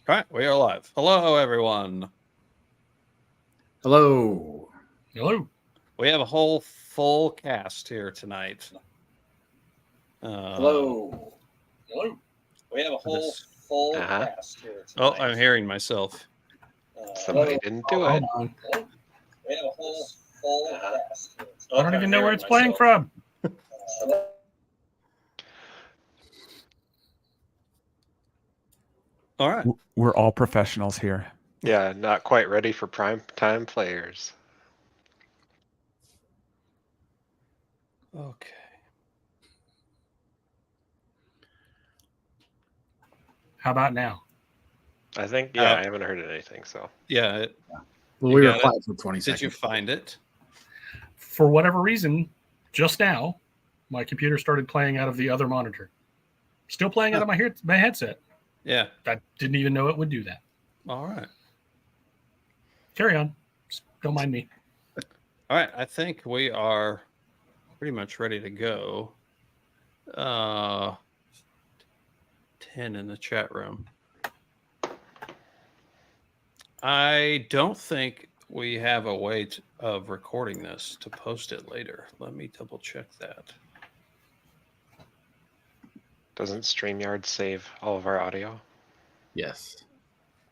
All right, we are live. Hello, everyone. Hello. Hello. We have a whole full cast here tonight. Hello. Hello. We have a whole full cast here tonight. Oh, I'm hearing myself. Somebody didn't do it. On. We have a whole full cast here tonight. I don't even know where it's playing from. All right. We're all professionals here. Yeah, not quite ready for prime time players. Okay. How about now? I think, yeah, I haven't heard anything, so. Yeah. Well, You we were got quiet for 20 seconds. Did you find it? For whatever reason, just now, my computer started playing out of the other monitor. Still playing out of my headset. Yeah. I didn't even know it would do that. All right. Carry on. Just don't mind me. All right. I think we are pretty much ready to go. 10 in the chat room. I don't think we have a way of recording this to post it later. Let me double check that. Doesn't StreamYard save all of our audio? Yes.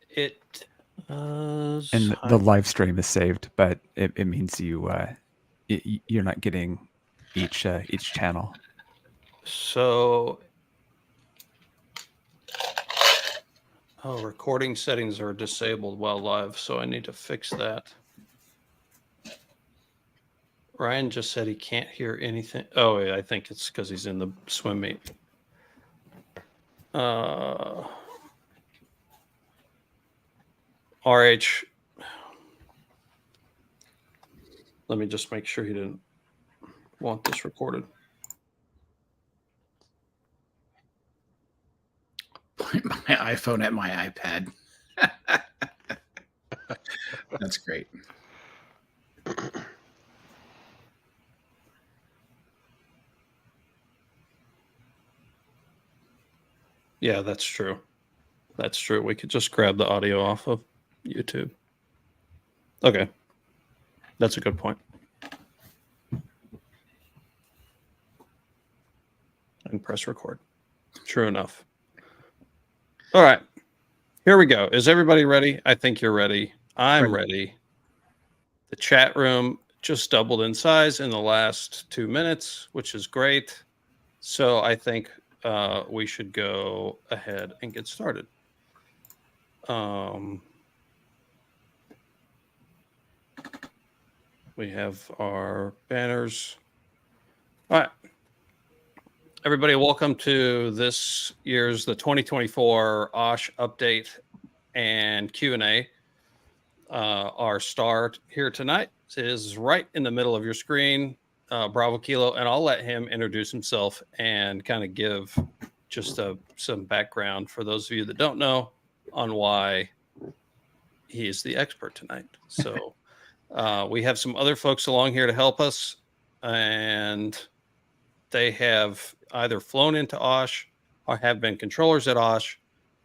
It does. And the live stream is saved, but it means you're not getting each channel. So, recording settings are disabled while live, so I need to fix that. Ryan just said he can't hear anything. Oh, yeah, I think it's because he's in the swim meet. RH, let me just make sure he didn't want this recorded. My iPhone at my iPad. That's great. Yeah, that's true. That's true. We could just grab the audio off of YouTube. Okay. That's a good point. And press record. True enough. All right. Here we go. Is everybody ready? I think you're ready. I'm ready. The chat room just doubled in size in the last 2 minutes, which is great. So I think we should go ahead and get started. We have our banners. All right. Everybody, welcome to this year's the 2024 Osh update and Q&A. Our star here tonight is right in the middle of your screen, Bravo Kilo, and I'll let him introduce himself and kind of give just some background for those of you that don't know on why he is the expert tonight. So we have some other folks along here to help us, and they have either flown into Osh or have been controllers at Osh,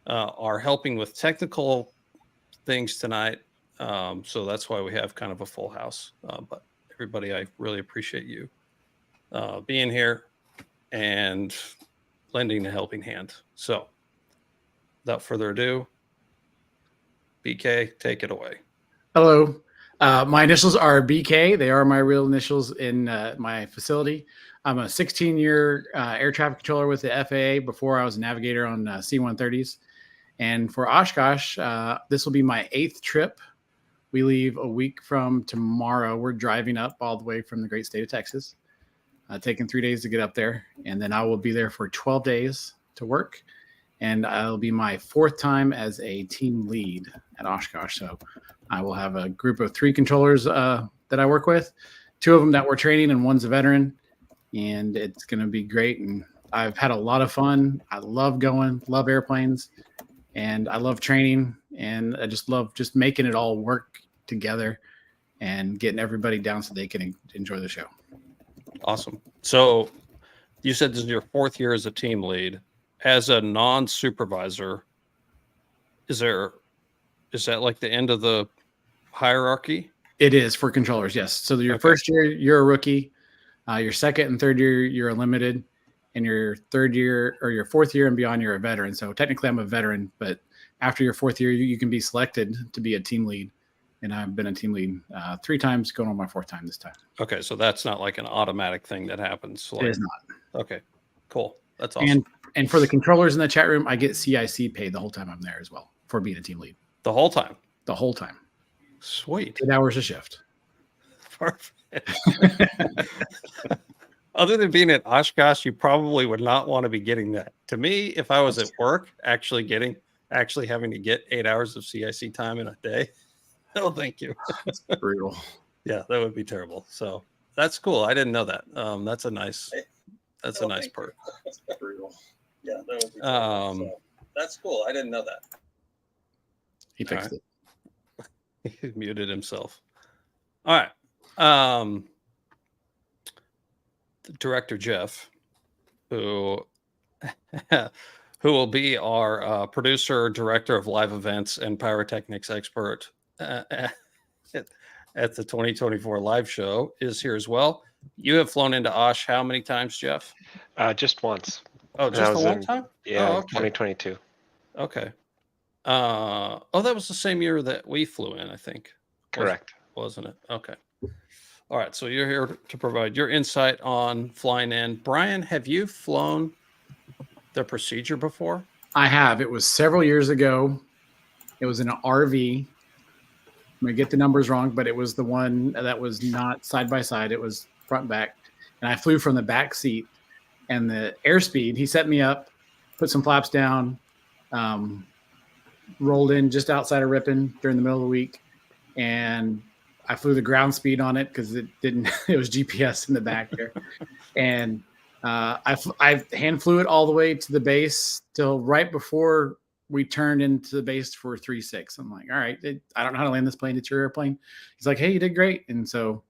are helping with technical things tonight. So that's why we have kind of a full house. But everybody, I really appreciate you being here and lending a helping hand. So without further ado, BK, take it away. Hello. My initials are BK. They are my real initials in my facility. I'm a 16-year air traffic controller with the FAA before I was a navigator on C-130s. And for Oshkosh, this will be my 8th trip. We leave a week from tomorrow. We're driving up all the way from the great state of Texas, taking 3 days to get up there. And then I will be there for 12 days to work. And I'll be my 4th time as a team lead at Oshkosh. So I will have a group of 3 controllers that I work with, 2 of them that we're training and one's a veteran. And it's going to be great. And I've had a lot of fun. I love going, love airplanes, and I love training. And I just love just making it all work together and getting everybody down so they can enjoy the show. Awesome. So you said this is your 4th year as a team lead. As a non-supervisor, is that like the end of the hierarchy? It is for controllers, yes. So your Okay. first year, you're a rookie. Your second and third year, you're a limited. And your third year or your fourth year and beyond, you're a veteran. So technically I'm a veteran, but after your fourth year, you can be selected to be a team lead. And I've been a team lead 3 times, going on my 4th time this time. Okay, so that's not like an automatic thing that happens. It is not. Okay, cool. That's awesome. And for the controllers in the chat room, I get CIC paid the whole time I'm there as well for being a team lead. The whole time? The whole time. Sweet. 8 hours a shift. Perfect. Other than being at Oshkosh, you probably would not want to be getting that. To me, if I was at work, actually having to get 8 hours of CIC time in a day, no, thank you. It's brutal. Yeah, that would be terrible. So that's cool. I didn't know that. That's a nice perk. That's brutal. Yeah, that would be terrible. So that's cool. I didn't know that. He fixed it. He muted himself. All right. Director Jeff, who will be our producer, director of live events, and pyrotechnics expert at the 2024 live show, is here as well. You have flown into Osh how many times, Jeff? Just once. Oh, just the one time? Yeah, Oh, okay. 2022. Okay. That was the same year that we flew in, I think. Correct. Wasn't it? Okay. All right. So you're here to provide your insight on flying in. Brian, have you flown the procedure before? I have. It was several years ago. It was in an RV. I'm going to get the numbers wrong, but it was the one that was not side by side. It was front and back. And I flew from the back seat. And the airspeed, he set me up, put some flaps down, rolled in just outside of Ripon during the middle of the week. And I flew the ground speed on it because it was GPS in the back there. And I hand flew it all the way to the base till right before we turned into the base for 3.6. I'm like, all right, I don't know how to land this plane. It's your airplane. He's like, hey, you did great. And so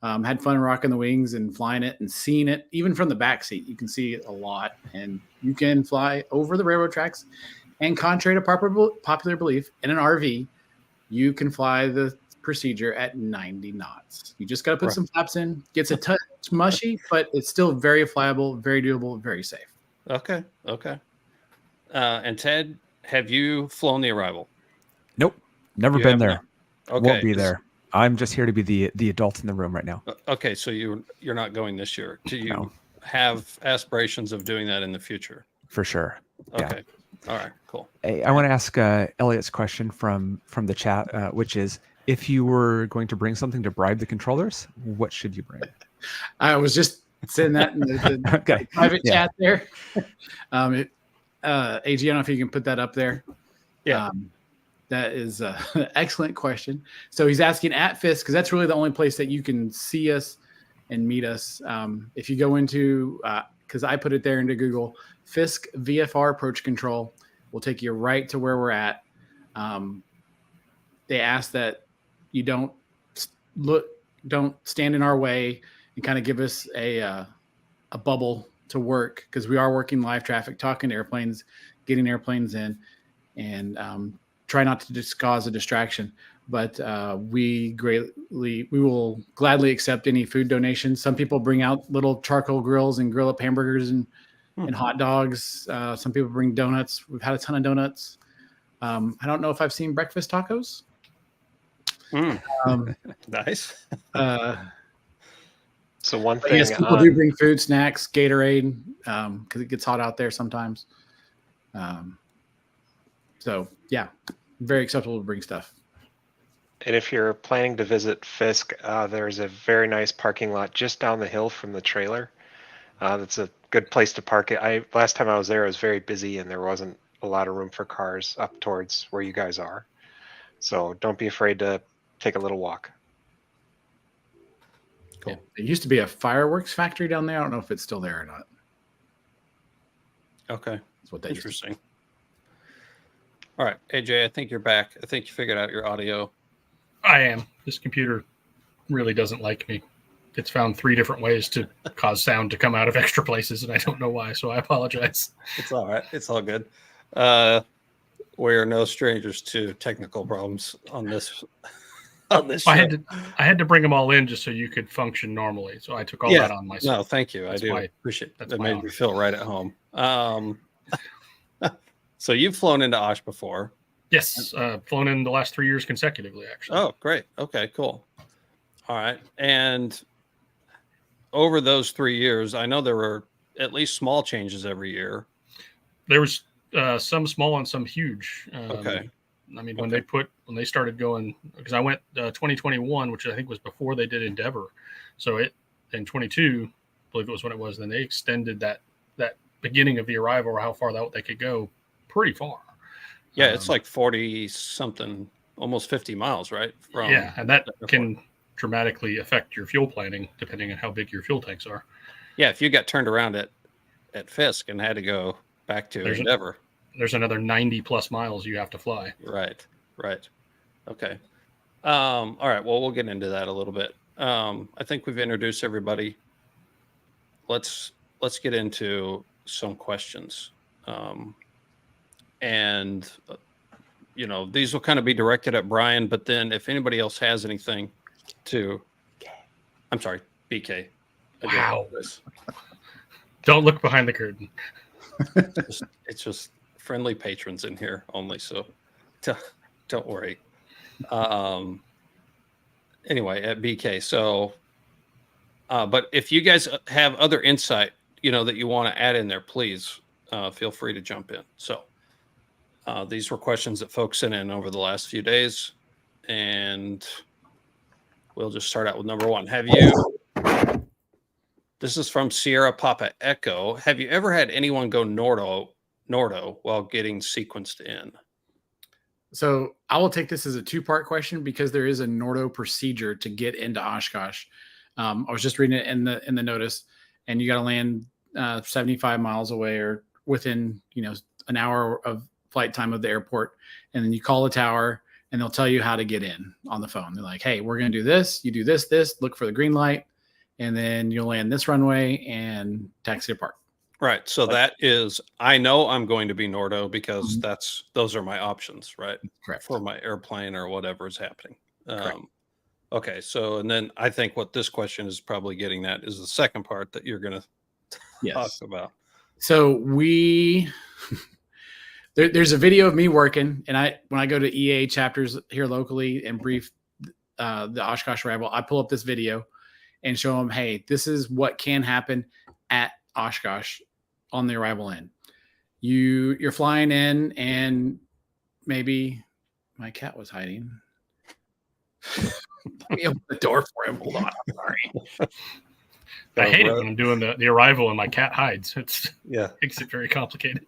had fun rocking the wings and flying it and seeing it. Even from the back seat, you can see it a lot. And you can fly over the railroad tracks. And contrary to popular belief, in an RV, you can fly the procedure at 90 knots. You just got to put some flaps in. Gets a touch mushy, but it's still very flyable, very doable, very safe. Okay. And Ted, have you flown the Arrival? Nope. Never been there. Okay. Won't be there. I'm just here to be the adult in the room right now. Okay, so you're not going this year. Do you have aspirations of doing that in the future? For sure. Okay. Yeah. All right, cool. Hey, I want to ask Elliot's question from the chat, which is, if you were going to bring something to bribe the controllers, what should you bring? I was just saying that in the private chat there. AG, I don't know if you can put that up there. Yeah. That is an excellent question. So he's asking at Fisk, because that's really the only place that you can see us and meet us. If you go into, because I put it there into Google, Fisk VFR approach control will take you right to where we're at. They ask that you don't stand in our way and kind of give us a bubble to work, because we are working live traffic, talking to airplanes, getting airplanes in, and try not to just cause a distraction. But we will gladly accept any food donations. Some people bring out little charcoal grills and grill up hamburgers and hot dogs. Some people bring donuts. We've had a ton of donuts. I don't know if I've seen breakfast tacos. Nice. So one thing, yes, people do bring food, snacks, Gatorade, because it gets hot out there sometimes. So yeah, very acceptable to bring stuff. And if you're planning to visit Fisk, there's a very nice parking lot just down the hill from the trailer. That's a good place to park it. Last time I was there, it was very busy and there wasn't a lot of room for cars up towards where you guys are. So don't be afraid to take a little walk. Cool. It used to be a fireworks factory down there. I don't know if it's still there or not. Okay. That's what that Interesting. All right, AJ, I think you're back. I think you figured out your audio. I am. This computer really doesn't like me. It's found 3 different ways to cause sound to come out of extra places, and I don't know why, so I apologize. It's all right. It's all good. we're no strangers to technical problems on this on this show. I had to bring them all in just so you could function normally. So I took all that on myself. No, thank you. That's I do my- appreciate that. that's That my made honor. me feel right at home. So you've flown into Osh before. Yes, flown in the last 3 years consecutively, actually. Oh, great. Okay, cool. All right. And over those 3 years, I know there were at least small changes every year. There was some small and some huge. Okay. I mean, when they started going, because I went 2021, which I think was before they did Endeavor. So in 22, I believe it was when it was. Then they extended that beginning of the arrival, or how far that they could go, pretty far. Yeah, it's like 40 something, almost 50 miles, right? And that the can dramatically affect your fuel planning depending on how big your fuel tanks are. Yeah, if you got turned around at Fisk and had to go back to Endeavor. There's another 90 plus miles you have to fly. Right. Okay. All right. Well, we'll get into that a little bit. I think we've introduced everybody. Let's get into some questions. And these will kind of be directed at Brian, but then if anybody else has anything I'm sorry, BK. Wow. Don't look behind the curtain. It's just friendly patrons in here only, so don't worry. Anyway, at BK. So, but if you guys have other insight, that you want to add in there, please feel free to jump in. So, these were questions that folks sent in over the last few days, and we'll just start out with number one. This is from Sierra Papa Echo. Have you ever had anyone go Nordo while getting sequenced in? So I will take this as a two-part question because there is a Nordo procedure to get into Oshkosh. I was just reading it in the notice, and you got to land 75 miles away or within an hour of flight time of the airport, and then you call the tower, and they'll tell you how to get in on the phone. They're like, "Hey, we're going to do this. You do this. Look for the green light, and then you'll land this runway and taxi to park." Right. So that is, I know I'm going to be Nordo because those are my options, right? Correct. For my airplane or whatever is happening. Correct. Okay. So, and then I think what this question is probably getting at is the second part that you're going to talk about. So there's a video of me working, and when I go to EA chapters here locally and brief the Oshkosh arrival, I pull up this video and show them, hey, this is what can happen at Oshkosh on the arrival in. You're flying in, and maybe my cat was hiding. Let me open the door for him. Hold on. I'm sorry. I hate it when I'm doing the arrival and my cat hides. Makes it very complicated.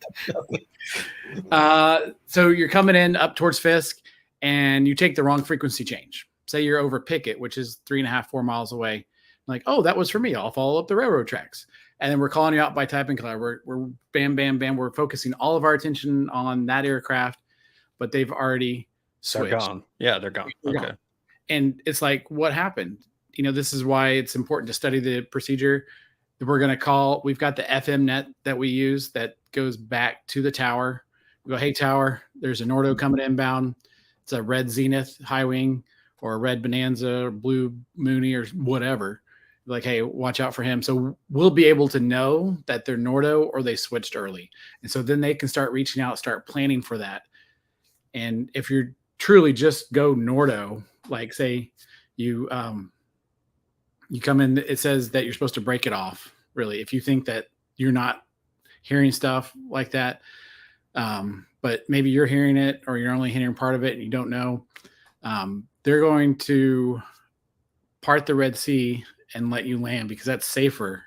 So you're coming in up towards Fisk, and you take the wrong frequency change. Say you're over Pickett, which is 3.5-4 miles away. Like, oh, that was for me. I'll follow up the railroad tracks. And then we're calling you out by type and color. We're bam, bam, bam. We're focusing all of our attention on that aircraft, but they've already switched. They're gone. Yeah, they're gone. They're okay. Gone. And it's like, what happened? This is why it's important to study the procedure. We're going to call, we've got the FM net that we use that goes back to the tower. We go, hey, tower, there's a Nordo coming inbound. It's a red Zenith high wing or a red Bonanza or blue Mooney or whatever. Like, hey, watch out for him. So we'll be able to know that they're Nordo or they switched early. And so then they can start reaching out, start planning for that. And if you're truly just go Nordo, like say you come in, it says that you're supposed to break it off, really. If you think that you're not hearing stuff like that, but maybe you're hearing it or you're only hearing part of it and you don't know, they're going to part the Red Sea and let you land because that's safer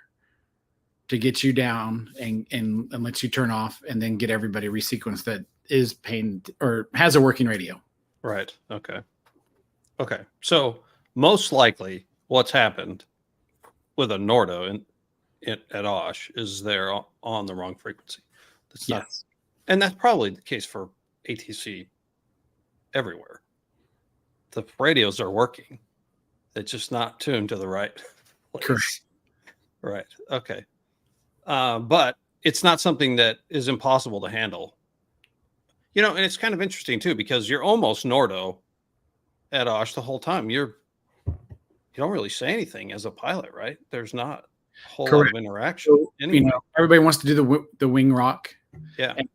to get you down and let you turn off and then get everybody resequenced that is paying or has a working radio. Right. Okay. So most likely what's happened with a Nordo at Osh is they're on the wrong frequency. And that's probably the case for ATC everywhere. The radios are working. They're just not tuned to the right place. Correct. Right. Okay. But it's not something that is impossible to handle. And it's kind of interesting too, because you're almost Nordo at Osh the whole time. You don't really say anything as a pilot, right? There's not a whole lot of interaction. So, Anyway. everybody wants to do the wing rock. Yeah. And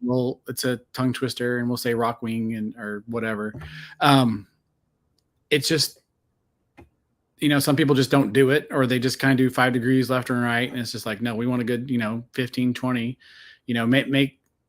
it's a tongue twister, and we'll say rock wing or whatever. It's just, some people just don't do it, or they just kind of do 5 degrees left and right. And it's just like, no, we want a good, 15, 20,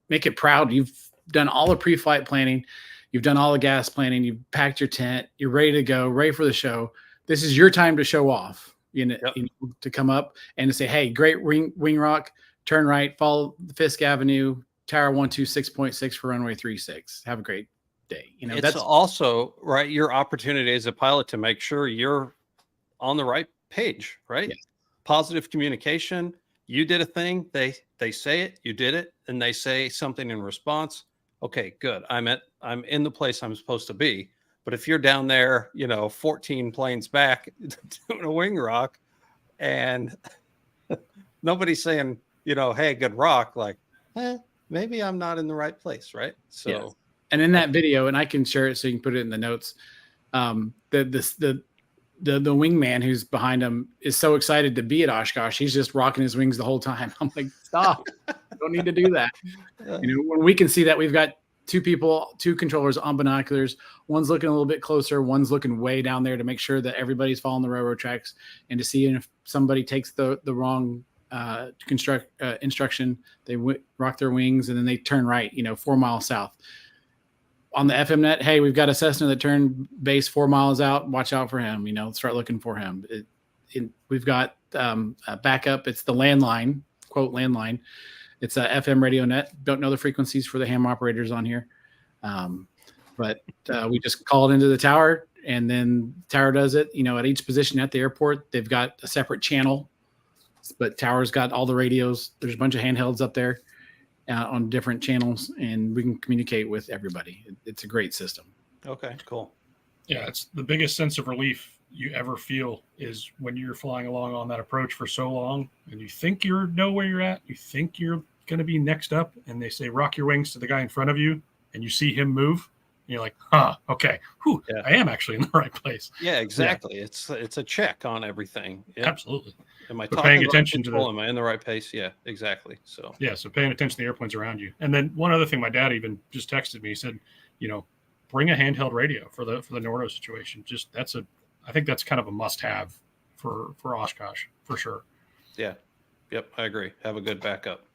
make it proud. You've done all the pre-flight planning. You've done all the gas planning. You've packed your tent. You're ready to go, ready for the show. This is your time to show off, to come up and to say, hey, great wing rock, turn right, follow Fisk Avenue, Tower 126.6 for runway 36. Have a great day. It's that's also right. Your opportunity as a pilot to make sure you're on the right page, right? Yes. Positive communication. You did a thing. They say it, you did it, and they say something in response. Okay, good. I'm in the place I'm supposed to be. But if you're down there, 14 planes back doing a wing rock, and nobody's saying, hey, good rock, like, maybe I'm not in the right place, right? So, yes. And in that video, and I can share it so you can put it in the notes. The wingman who's behind him is so excited to be at Oshkosh. He's just rocking his wings the whole time. I'm like, stop! Don't need to do that. When we can see that we've got two controllers on binoculars. One's looking a little bit closer. One's looking way down there to make sure that everybody's following the railroad tracks, and to see if somebody takes the wrong instruction, they rock their wings and then they turn right, 4 miles south. On the FM net, hey, we've got a Cessna that turned base 4 miles out. Watch out for him. Start looking for him. We've got a backup. It's the landline, quote landline. It's a FM radio net. Don't know the frequencies for the ham operators on here, but we just call it into the tower, and then the tower does it. At each position at the airport, they've got a separate channel, but tower's got all the radios. There's a bunch of handhelds up there on different channels, and we can communicate with everybody. It's a great system. Okay, cool. Yeah, it's the biggest sense of relief you ever feel is when you're flying along on that approach for so long, and you think you know where you're at, you think you're going to be next up, and they say rock your wings to the guy in front of you, and you see him move, and you're like, okay, yeah. I am actually in the right place. Yeah, exactly. Yeah. It's a check on everything. Yeah. Absolutely. Am I paying attention to am I in the right pace? Yeah, exactly. So paying attention to the airplanes around you. And then one other thing, my dad even just texted me. He said, bring a handheld radio for the Nordo situation. I think that's kind of a must-have for Oshkosh for sure. Yeah. Yep, I agree. Have a good backup.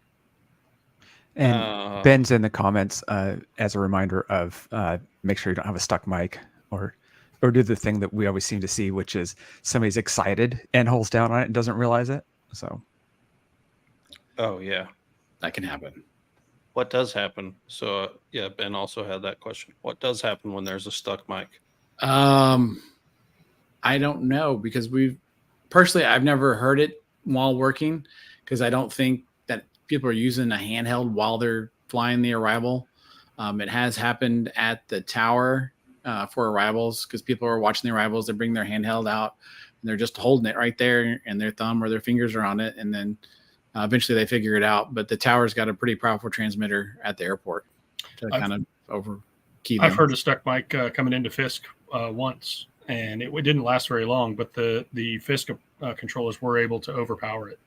And Ben's in the comments as a reminder of make sure you don't have a stuck mic or do the thing that we always seem to see, which is somebody's excited and holds down on it and doesn't realize it. So. Oh yeah, that can happen. What does happen? So Ben also had that question. What does happen when there's a stuck mic? I don't know, because I've never heard it while working, because I don't think that people are using a handheld while they're flying the arrival. It has happened at the tower for arrivals, because people are watching the arrivals. They bring their handheld out and they're just holding it right there, and their thumb or their fingers are on it. And then eventually they figure it out. But the tower's got a pretty powerful transmitter at the airport to kind of over key them. I've heard a stuck mic coming into Fisk once, and it didn't last very long, but the Fisk controllers were able to overpower it.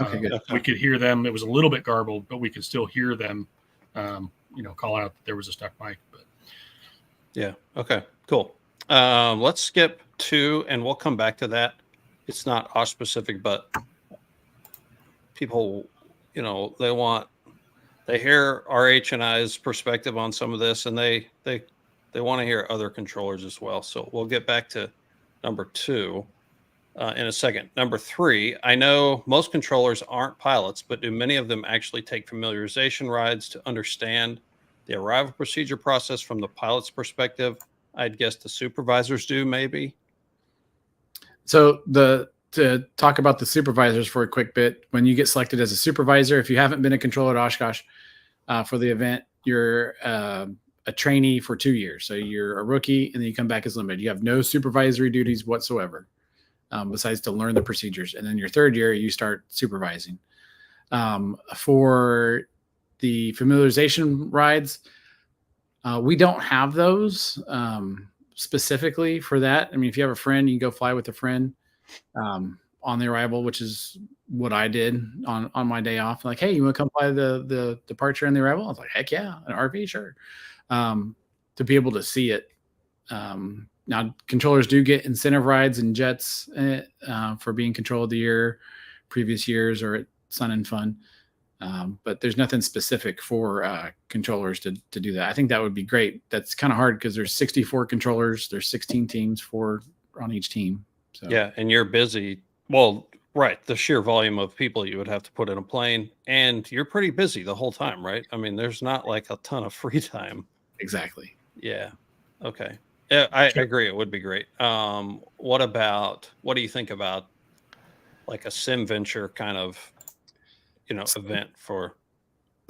Okay, good. We could hear them. It was a little bit garbled, but we could still hear them, call out that there was a stuck mic. But yeah. Okay, cool. Let's skip to, and we'll come back to that. It's not Osh specific, but people, they hear RH and I's perspective on some of this, and they want to hear other controllers as well. So we'll get back to number 2 in a second. Number 3, I know most controllers aren't pilots, but do many of them actually take familiarization rides to understand the arrival procedure process from the pilot's perspective? I'd guess the supervisors do, maybe. So to talk about the supervisors for a quick bit, when you get selected as a supervisor, if you haven't been a controller at Oshkosh for the event, you're a trainee for 2 years. So you're a rookie, and then you come back as limited. You have no supervisory duties whatsoever, besides to learn the procedures. And then your 3rd year, you start supervising. For the familiarization rides, We don't have those specifically for that. I mean, if you have a friend, you can go fly with a friend on the arrival, which is what I did on my day off. Like, hey, you want to come fly the departure and the arrival? I was like, heck yeah, an RV, sure. To be able to see it. Now, controllers do get incentive rides and jets for being control of the year, previous years, or at Sun and Fun. But there's nothing specific for controllers to do that. I think that would be great. That's kind of hard because there's 64 controllers. There's 16 teams, 4 on each team. So Yeah, and you're busy. Well, right. The sheer volume of people you would have to put in a plane, and you're pretty busy the whole time, right? I mean, there's not like a ton of free time. exactly. Yeah. Okay. Yeah, I Sure. agree. It would be great. What do you think about like a sim venture kind of, event for?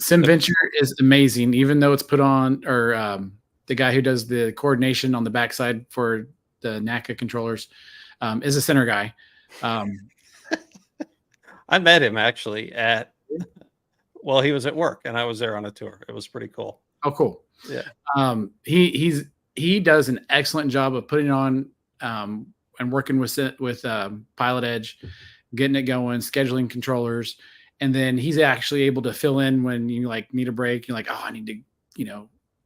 SimVenture is amazing, even though it's put on, or the guy who does the coordination on the backside for the NACA controllers is a center guy. I met him actually well, he was at work and I was there on a tour. It was pretty cool. Oh, cool. Yeah. He does an excellent job of putting on and working with Pilot Edge, getting it going, scheduling controllers, and then he's actually able to fill in when you like need a break. You're like, oh, I need to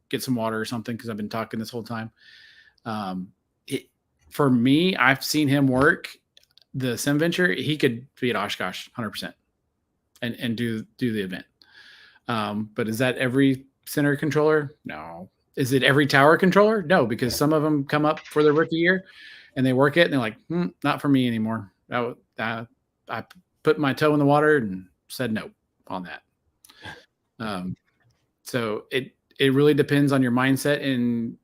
get some water or something because I've been talking this whole time. For me, I've seen him work the SimVenture. He could be at Oshkosh 100% and do the event. But is that every center controller? No. Is it every tower controller? No, because some of them come up for their rookie year and they work it and they're like, not for me anymore. I put my toe in the water and said no on that. So it really depends on your mindset and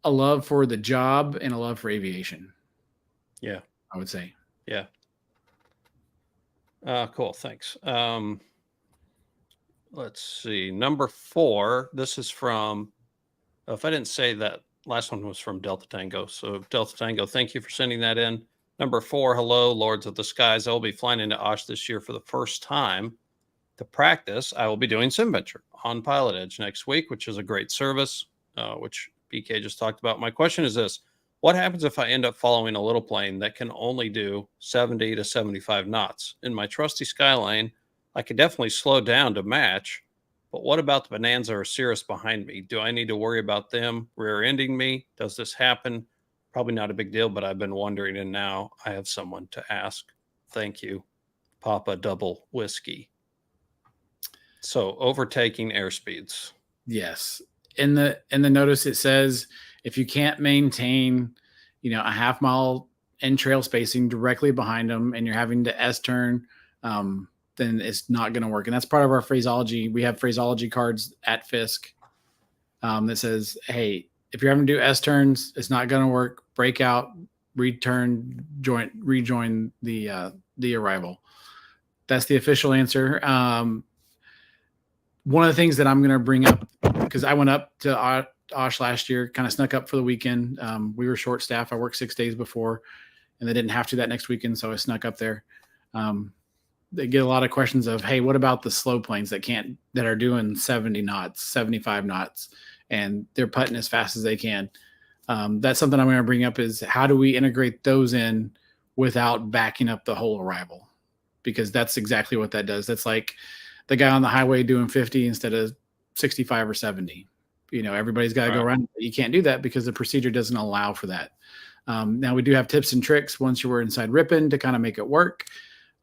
a love for the job and a love for aviation. Yeah. I would say. Yeah. Cool. Thanks. Let's see. Number 4. This is from, if I didn't say that last one was from Delta Tango. So Delta Tango, thank you for sending that in. Number 4. Hello, Lords of the Skies. I will be flying into Osh this year for the first time. To practice, I will be doing SimVenture on Pilot Edge next week, which is a great service, which BK just talked about. My question is this: what happens if I end up following a little plane that can only do 70 to 75 knots? In my trusty Skyline, I could definitely slow down to match, but what about the Bonanza or Cirrus behind me? Do I need to worry about them rear-ending me? Does this happen? Probably not a big deal, but I've been wondering, and now I have someone to ask. Thank you, Papa Double Whiskey. So overtaking airspeeds. Yes. In the notice, it says if you can't maintain, a half mile in trail spacing directly behind them and you're having to S-turn, then it's not going to work. And that's part of our phraseology. We have phraseology cards at Fisk that says, hey, if you're having to do S-turns, it's not going to work. Break out, rejoin the arrival. That's the official answer. One of the things that I'm going to bring up, because I went up to Osh last year, kind of snuck up for the weekend. We were short staffed. I worked 6 days before, and they didn't have to that next weekend, so I snuck up there. They get a lot of questions of, hey, what about the slow planes that are doing 70 knots, 75 knots, and they're putting as fast as they can? That's something I'm going to bring up is how do we integrate those in without backing up the whole arrival? Because that's exactly what that does. That's like the guy on the highway doing 50 instead of 65 or 70. Everybody's got to go around. You can't do that because the procedure doesn't allow for that. Now we do have tips and tricks once you were inside Ripon to kind of make it work,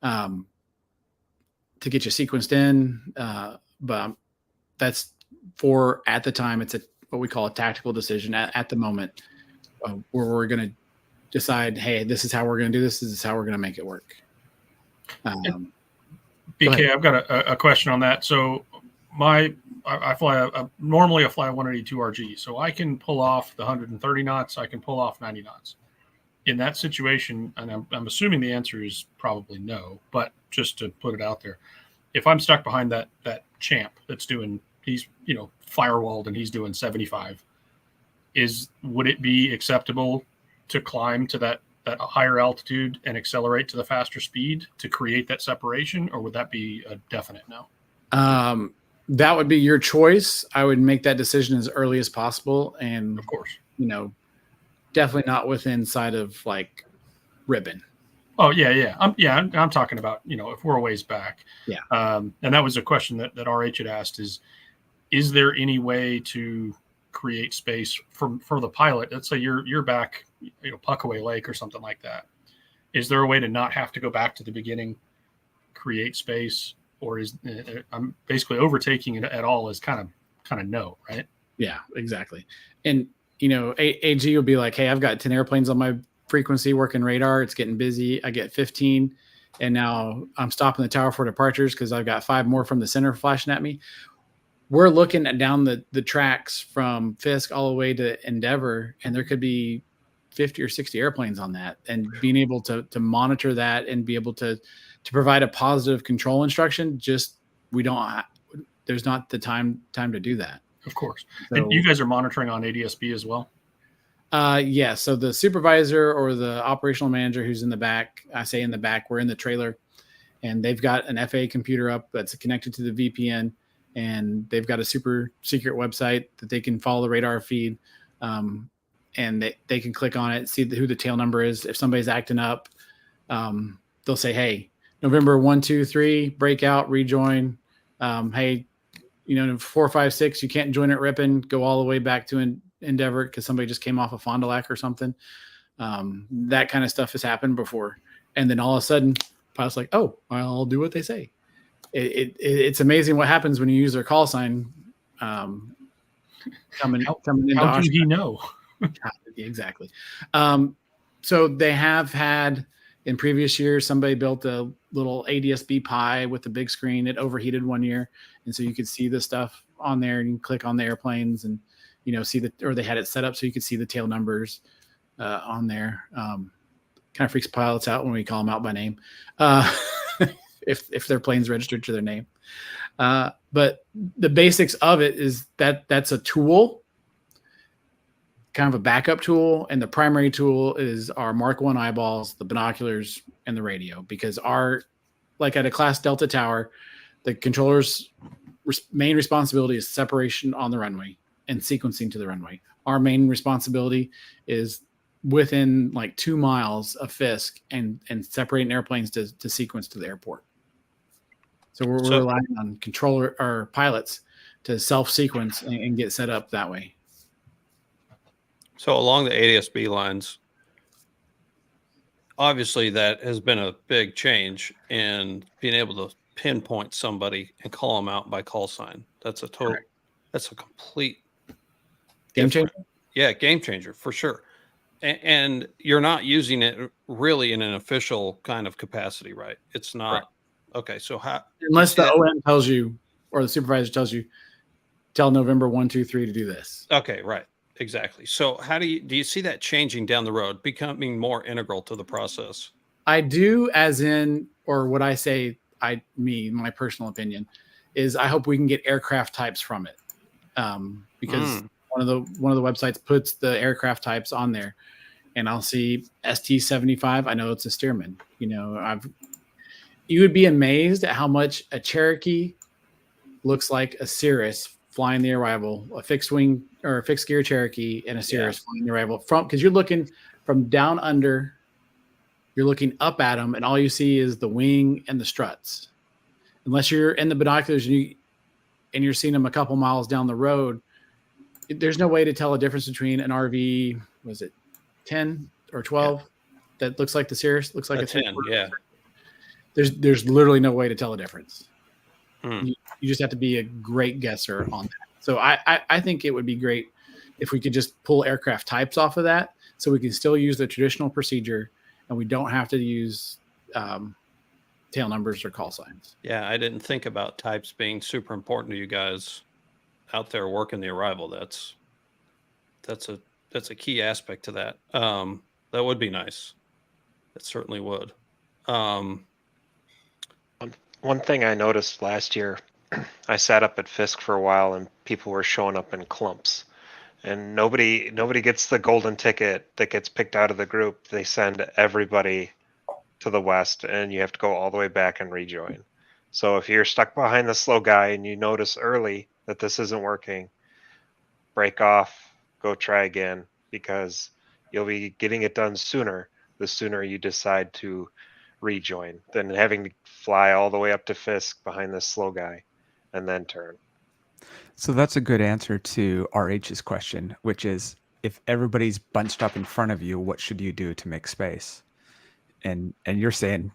to get you sequenced in. But that's for at the time, it's what we call a tactical decision at the moment where we're going to decide, hey, this is how we're going to do this. This is how we're going to make it work. BK, I've got a question on that. So I fly normally I fly a 182 RG, so I can pull off the 130 knots. I can pull off 90 knots. In that situation, and I'm assuming the answer is probably no, but just to put it out there, if I'm stuck behind that champ that's doing, he's firewalled and he's doing 75, would it be acceptable to climb to that higher altitude and accelerate to the faster speed to create that separation, or would that be a definite no? That would be your choice. I would make that decision as early as possible, and Of course. definitely not within sight of like ribbon. Oh yeah. I'm talking about, if we're a ways back. Yeah. And that was a question that RH had asked is there any way to create space for the pilot? Let's say you're back, Puckaway Lake or something like that. Is there a way to not have to go back to the beginning, create space, or is I'm basically overtaking it at all is kind of no, right? Yeah, exactly. And AG will be like, hey, I've got 10 airplanes on my frequency working radar. It's getting busy. I get 15, and now I'm stopping the tower for departures because I've got 5 more from the center flashing at me. We're looking at down the tracks from Fisk all the way to Endeavor, and there could be 50 or 60 airplanes on that, and being able to monitor that and be able to provide a positive control instruction, there's not the time to do that. Of course. So, and you guys are monitoring on ADSB as well? Yeah. So the supervisor or the operational manager who's in the back, I say in the back, we're in the trailer, and they've got an FAA computer up that's connected to the VPN, and they've got a super secret website that they can follow the radar feed. And they can click on it, see who the tail number is. If somebody's acting up, they'll say, hey, November 1, 2, 3, break out, rejoin. Hey, 4, 5, 6, you can't join at Ripon, go all the way back to Endeavor because somebody just came off of Fond du Lac or something. That kind of stuff has happened before. And then all of a sudden, pilot's like, oh, I'll do what they say. It's amazing what happens when you use their call sign coming into How do he know? Exactly. So they have had in previous years, somebody built a little ADSB Pi with the big screen. It overheated one year. And so you could see the stuff on there, and you can click on the airplanes and, or they had it set up so you could see the tail numbers on there. Kind of freaks pilots out when we call them out by name. If their plane's registered to their name. But the basics of it is that's a tool, kind of a backup tool, and the primary tool is our Mark 1 eyeballs, the binoculars, and the radio. Because like at a Class Delta tower, the controller's main responsibility is separation on the runway and sequencing to the runway. Our main responsibility is within like 2 miles of Fisk and separating airplanes to sequence to the airport. So we're relying on controller or pilots to self-sequence and get set up that way. So along the ADSB lines, obviously that has been a big change in being able to pinpoint somebody and call them out by call sign. That's a complete Game changer? Yeah, game changer for sure. And you're not using it really in an official kind of capacity, right? It's not. Right. Okay, so unless the OM tells you or the supervisor tells you, tell November 1, 2, 3 to do this. Okay, right. Exactly. So how do you see that changing down the road, becoming more integral to the process? I do, as in, or what I say, my personal opinion is I hope we can get aircraft types from it. Because one of the websites puts the aircraft types on there, and I'll see ST-75. I know it's a Stearman. You would be amazed at how much a Cherokee looks like a Cirrus flying the arrival, a fixed wing or a fixed gear Cherokee and a Cirrus flying the arrival because you're looking from down under, you're looking up at them, and all you see is the wing and the struts. Unless you're in the binoculars and you're seeing them a couple miles down the road, there's no way to tell a difference between an RV, was it 10 or 12 that looks like the Cirrus, looks like a 10. Yeah. There's literally no way to tell a difference. You just have to be a great guesser on that. So I think it would be great if we could just pull aircraft types off of that, so we can still use the traditional procedure and we don't have to use tail numbers or call signs. Yeah, I didn't think about types being super important to you guys out there working the arrival. That's a key aspect to that. That would be nice. It certainly would. One thing I noticed last year, I sat up at Fisk for a while and people were showing up in clumps, and nobody gets the golden ticket that gets picked out of the group. They send everybody to the west, and you have to go all the way back and rejoin. So if you're stuck behind the slow guy and you notice early that this isn't working, break off, go try again, because you'll be getting it done sooner the sooner you decide to rejoin than having to fly all the way up to Fisk behind this slow guy and then turn. So that's a good answer to RH's question, which is if everybody's bunched up in front of you, what should you do to make space? And you're saying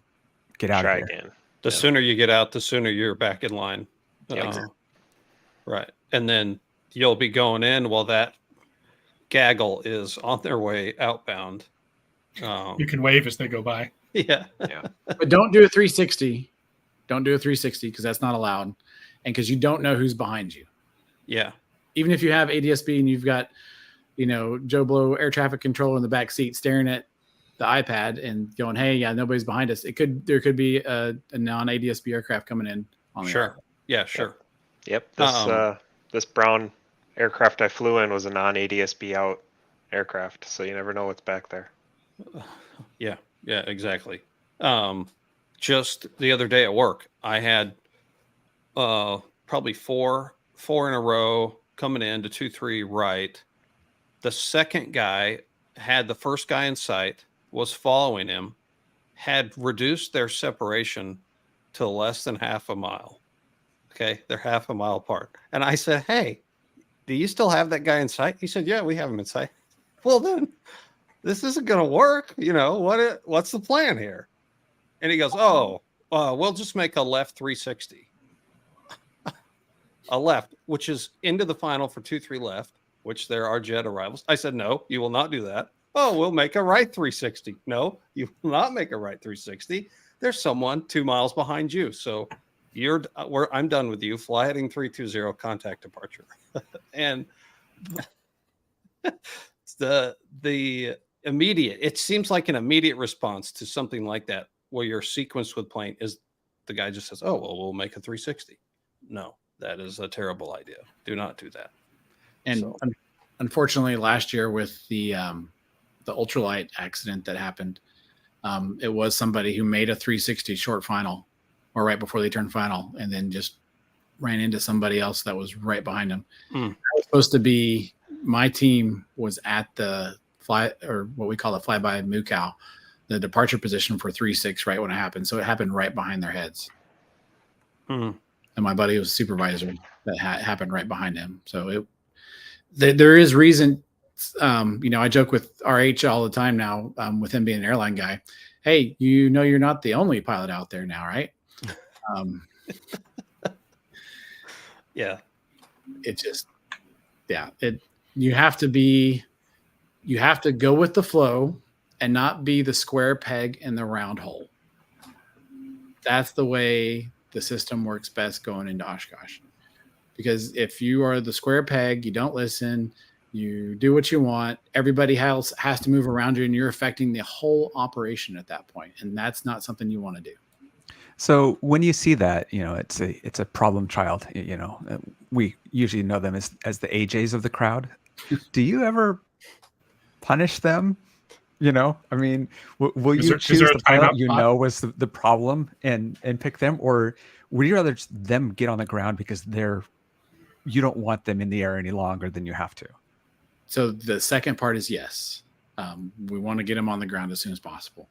get out Try of here. again. The Yeah. sooner you get out, the sooner you're back in line. Yeah, exactly. Right. And then you'll be going in while that gaggle is on their way outbound. You can wave as they go by. Yeah. Yeah. But don't do a 360. Don't do a 360 because that's not allowed, and because you don't know who's behind you. Yeah. Even if you have ADSB and you've got, Joe Blow air traffic controller in the back seat staring at the iPad and going, "Hey, yeah, nobody's behind us." There could be a non-ADSB aircraft coming in on the Sure. airport. Yeah, sure. Yep. This brown aircraft I flew in was a non-ADSB out aircraft, so you never know what's back there. Yeah, exactly. Just the other day at work, I had probably four in a row coming in to 2-3 right. The second guy had the first guy in sight, was following him, had reduced their separation to less than half a mile. Okay, they're half a mile apart. And I said, "Hey, do you still have that guy in sight?" He said, "Yeah, we have him in sight." Well, then this isn't going to work. What's the plan here? And he goes, "Oh, we'll just make a left 360." A left, which is into the final for 2-3 left, which there are jet arrivals. I said, "No, you will not do that." "Oh, we'll make a right 360. "No, you will not make a right 360. There's someone 2 miles behind you. So I'm done with you. Fly heading 320, contact departure." And the immediate, it seems like an immediate response to something like that, where you're sequenced with plane, is the guy just says, "Oh, well, we'll make a 360. No, that is a terrible idea. Do not do that. And unfortunately, last year with the ultralight accident that happened, it was somebody who made a 360 short final or right before they turned final, and then just ran into somebody else that was right behind him. That was supposed to be, my team was at the fly, or what we call the flyby Mucow, the departure position for 3-6 right when it happened. So it happened right behind their heads. And my buddy was supervisor that happened right behind him. So there is reason. I joke with RH all the time now, with him being an airline guy. "Hey, you're not the only pilot out there now, right?" Yeah. It just, you have to go with the flow and not be the square peg in the round hole. That's the way the system works best going into Oshkosh. Because if you are the square peg, you don't listen, you do what you want, everybody else has to move around you, and you're affecting the whole operation at that point. And that's not something you want to do. So when you see that, it's a problem child. We usually know them as the AJs of the crowd. Do you ever punish them? I mean, will you choose the pilot was the problem and pick them, or would you rather them get on the ground because you don't want them in the air any longer than you have to? So the second part is yes. We want to get them on the ground as soon as possible.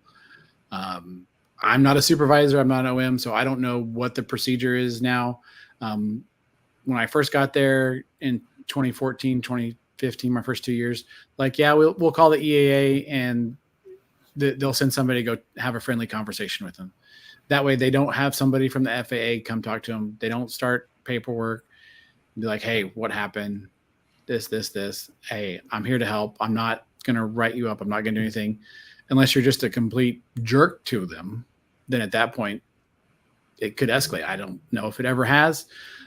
I'm not a supervisor. I'm not an OM, so I don't know what the procedure is now. When I first got there in 2014, 2015, my first 2 years, we'll call the EAA and they'll send somebody to go have a friendly conversation with them. That way they don't have somebody from the FAA come talk to them. They don't start paperwork. Be like, "Hey, what happened? This. Hey, I'm here to help. I'm not going to write you up. I'm not going to do anything." Unless you're just a complete jerk to them, then at that point it could escalate. I don't know if it ever has.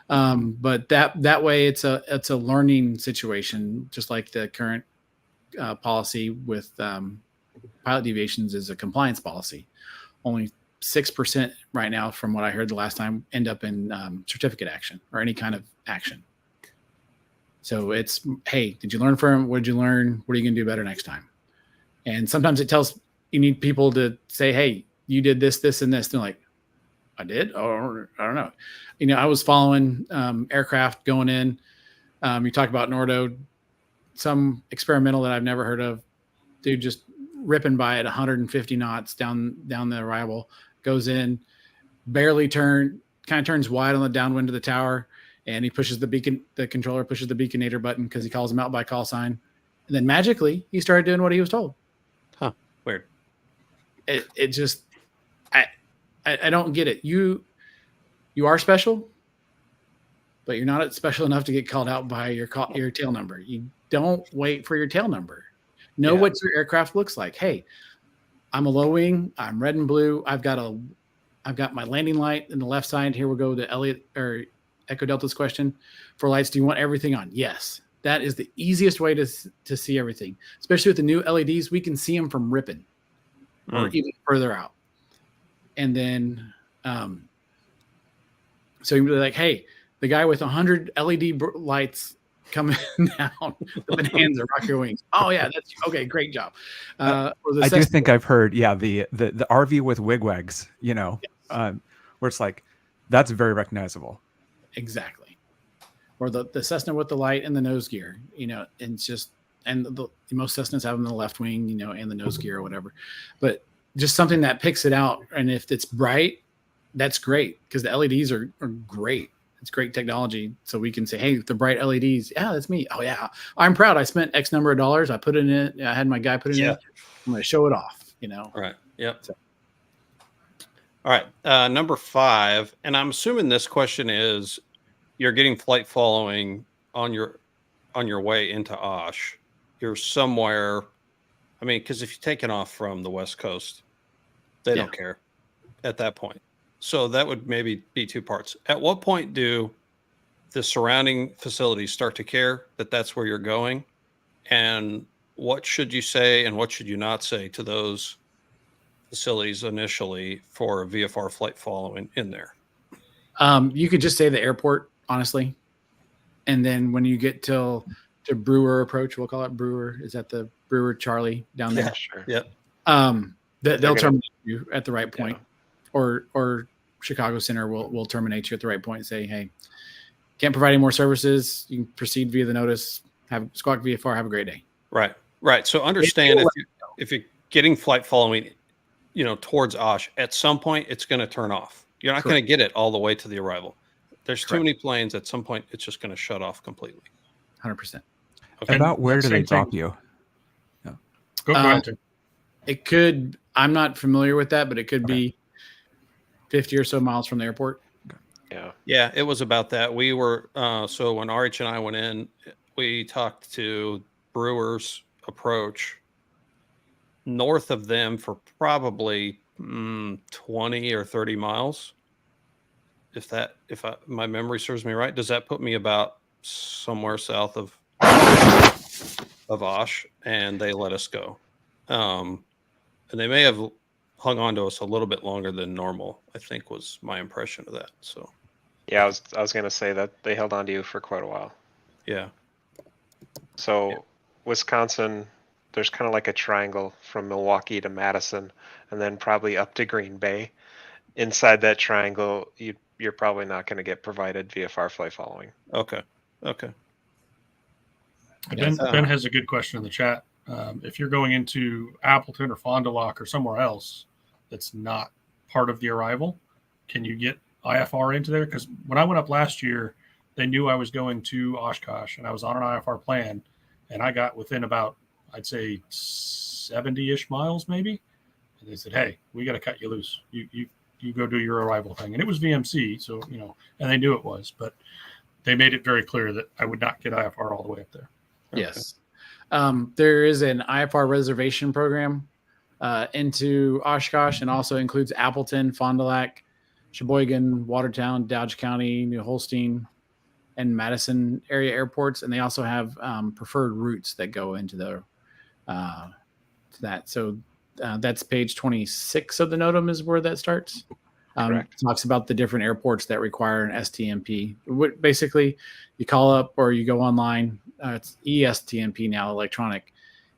But that way it's a learning situation, just like the current policy with pilot deviations is a compliance policy. Only 6% right now, from what I heard the last time, end up in certificate action or any kind of action. So it's, "Hey, did you learn from him? What did you learn? What are you going to do better next time?" And sometimes you need people to say, "Hey, you did this, and this." And they're like, I did, or I don't know. I was following aircraft going in. You talk about Nordo, some experimental that I've never heard of. Dude just ripping by at 150 knots down the arrival, goes in, barely kind of turns wide on the downwind of the tower, and he pushes the controller pushes the beaconator button because he calls him out by call sign. And then magically he started doing what he was told. Huh. Weird. It just, I don't get it. You are special, but you're not special enough to get called out by your tail number. You don't wait for your tail number. Know what your aircraft looks like. Hey, I'm a low wing. I'm red and blue. I've got my landing light in the left side. Here we'll go to Elliot or Echo Delta's question. For lights, do you want everything on? Yes. That is the easiest way to see everything. Especially with the new LEDs, we can see them from Ripon or even further out. And then, so you'd be like, hey, the guy with 100 LED lights coming down, the bonanza, rock your wings. Oh yeah, that's okay. Great job. I do think I've heard, the RV with wigwags, Yes. where it's like, that's very recognizable. Exactly. Or the Cessna with the light and the nose gear, and it's just, and the most Cessnas have them in the left wing, and the nose gear or whatever, but just something that picks it out. And if it's bright, that's great because the LEDs are great. It's great technology. So we can say, hey, the bright LEDs. Yeah, that's me. Oh yeah. I'm proud. I spent X number of dollars. I put it in. I had my guy put it in. I'm going to show it off, All right. Yep. So. All right. Number 5. And I'm assuming this question is you're getting flight following on your way into Osh. You're somewhere. I mean, because if you're taking off from the West Coast, they don't care at that point. So that would maybe be 2 parts. At what point do the surrounding facilities start to care that that's where you're going? And what should you say and what should you not say to those facilities initially for a VFR flight following in there? You could just say the airport, honestly. And then when you get to Brewer approach, we'll call it Brewer. Is that the Brewer Charlie down there? Yeah, sure. Yep. They'll terminate you at the right point. Or Chicago Center will terminate you at the right point and say, hey, can't provide any more services. You can proceed via the notice. Have Squawk VFR. Have a great day. Right. So understand if you're getting flight following, towards Osh, at some point it's going to turn off. You're not going to get it all the way to the arrival. There's too many planes. At some point, it's just going to shut off completely. 100%. Okay. About where do they drop you? Go ahead. Tim. It could. I'm not familiar with that, but it could be 50 or so miles from the airport. Yeah, it was about that. We were so when RH and I went in, we talked to Brewer's approach north of them for probably 20 or 30 miles. If my memory serves me right, does that put me about somewhere south of Osh? And they let us go. And they may have hung on to us a little bit longer than normal, I think was my impression of that. So Yeah, I was going to say that they held on to you for quite a while. yeah. So Wisconsin, there's kind of like a triangle from Milwaukee to Madison, and then probably up to Green Bay. Inside that triangle, you're probably not going to get provided VFR flight following. Okay. Ben has a good question in the chat. If you're going into Appleton or Fond du Lac or somewhere else that's not part of the arrival, can you get IFR into there? Because when I went up last year, they knew I was going to Oshkosh, and I was on an IFR plan, and I got within about, I'd say, 70-ish miles maybe. And they said, hey, we got to cut you loose. You go do your arrival thing. And it was VMC, so, and they knew it was. But they made it very clear that I would not get IFR all the way up there. Okay. Yes. There is an IFR reservation program into Oshkosh, and also includes Appleton, Fond du Lac, Sheboygan, Watertown, Dodge County, New Holstein, and Madison area airports. And they also have preferred routes that go into that. So that's page 26 of the NOTAM is where that starts. It talks about the different airports that require an STMP. Basically, you call up or you go online. It's ESTMP now, electronic,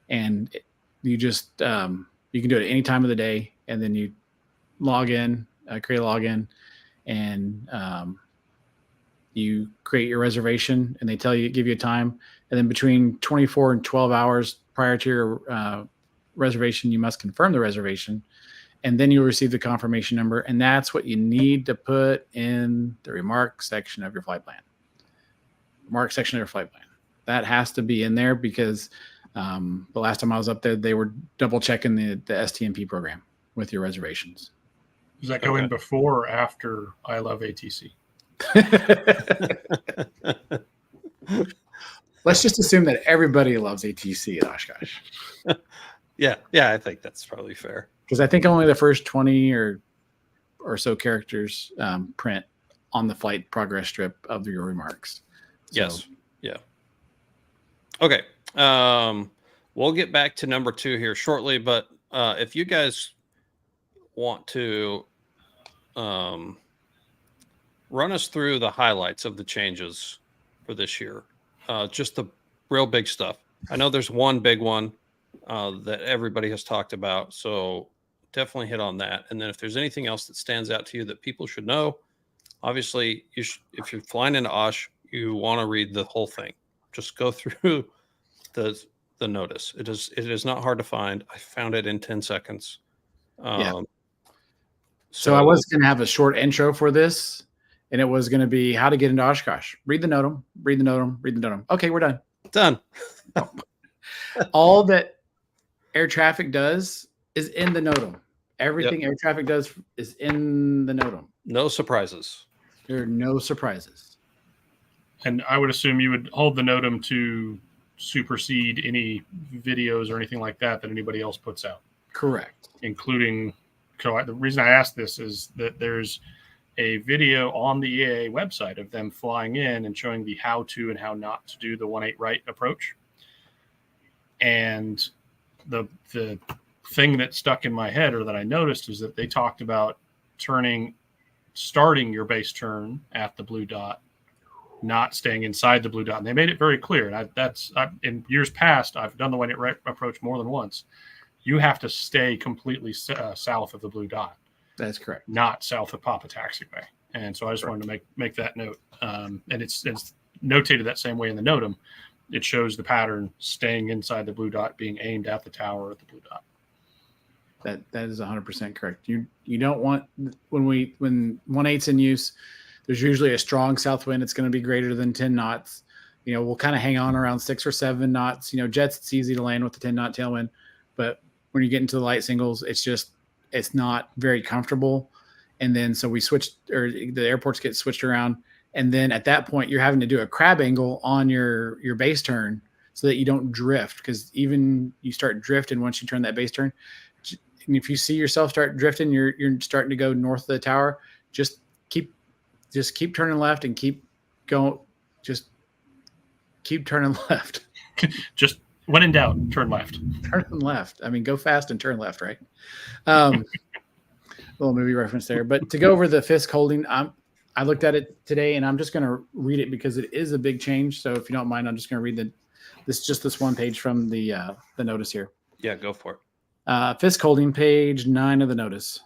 and you just you can do it at any time of the day, and then you log in, create a login, and you create your reservation, and they give you a time. And then between 24 and 12 hours prior to your reservation, you must confirm the reservation, and then you'll receive the confirmation number. And that's what you need to put in the remark section of your flight plan. Remark section of your flight plan. That has to be in there because the last time I was up there, they were double checking the STMP program with your reservations. Does that go in before or after I love ATC? Let's just assume that everybody loves ATC at Oshkosh. Yeah, I think that's probably fair. Because I think only the first 20 or so characters print on the flight progress strip of your remarks. So, yes. Yeah. Okay. We'll get back to number 2 here shortly, but if you guys want to run us through the highlights of the changes for this year, just the real big stuff. I know there's one big one that everybody has talked about, so definitely hit on that. And then if there's anything else that stands out to you that people should know, obviously if you're flying into Osh, you want to read the whole thing. Just go through the notice. It is not hard to find. I found it in 10 seconds. So I was going to have a short intro for this, and it was going to be how to get into Oshkosh. Read the NOTAM, read the NOTAM, read the NOTAM. Okay, we're done. Done. All that air traffic does is in the NOTAM. Everything air traffic does is in the NOTAM. No surprises. There are no surprises. And I would assume you would hold the NOTAM to supersede any videos or anything like that anybody else puts out. Correct. Including, the reason I asked this is that there's a video on the EAA website of them flying in and showing the how to and how not to do the 1-8 right approach. And the thing that stuck in my head or that I noticed is that they talked about starting your base turn at the blue dot, not staying inside the blue dot. And they made it very clear. And in years past, I've done the 1-8 right approach more than once. You have to stay completely south of the blue dot. That's correct. Not south of Papa Taxiway. And so I just wanted to make that note. And it's notated that same way in the NOTAM. It shows the pattern staying inside the blue dot, being aimed at the tower at the blue dot. That is 100% correct. You don't want when 1-8's in use, there's usually a strong south wind. It's going to be greater than 10 knots. We'll kind of hang on around 6 or 7 knots. Jets, it's easy to land with the 10 knot tailwind, but when you get into the light singles, it's not very comfortable. And then so we switched, or the airports get switched around. And then at that point, you're having to do a crab angle on your base turn so that you don't drift. Because even you start drifting once you turn that base turn. And if you see yourself start drifting, you're starting to go north of the tower. Just keep turning left and keep going. Just keep turning left. Just when in doubt, turn left. Turn left. I mean, go fast and turn left, right? Little movie reference there. But to go over the Fisk holding, I looked at it today, and I'm just going to read it because it is a big change. So if you don't mind, I'm just going to read this one page from the notice here. Yeah, go for it. Fisk holding, page 9 of the notice.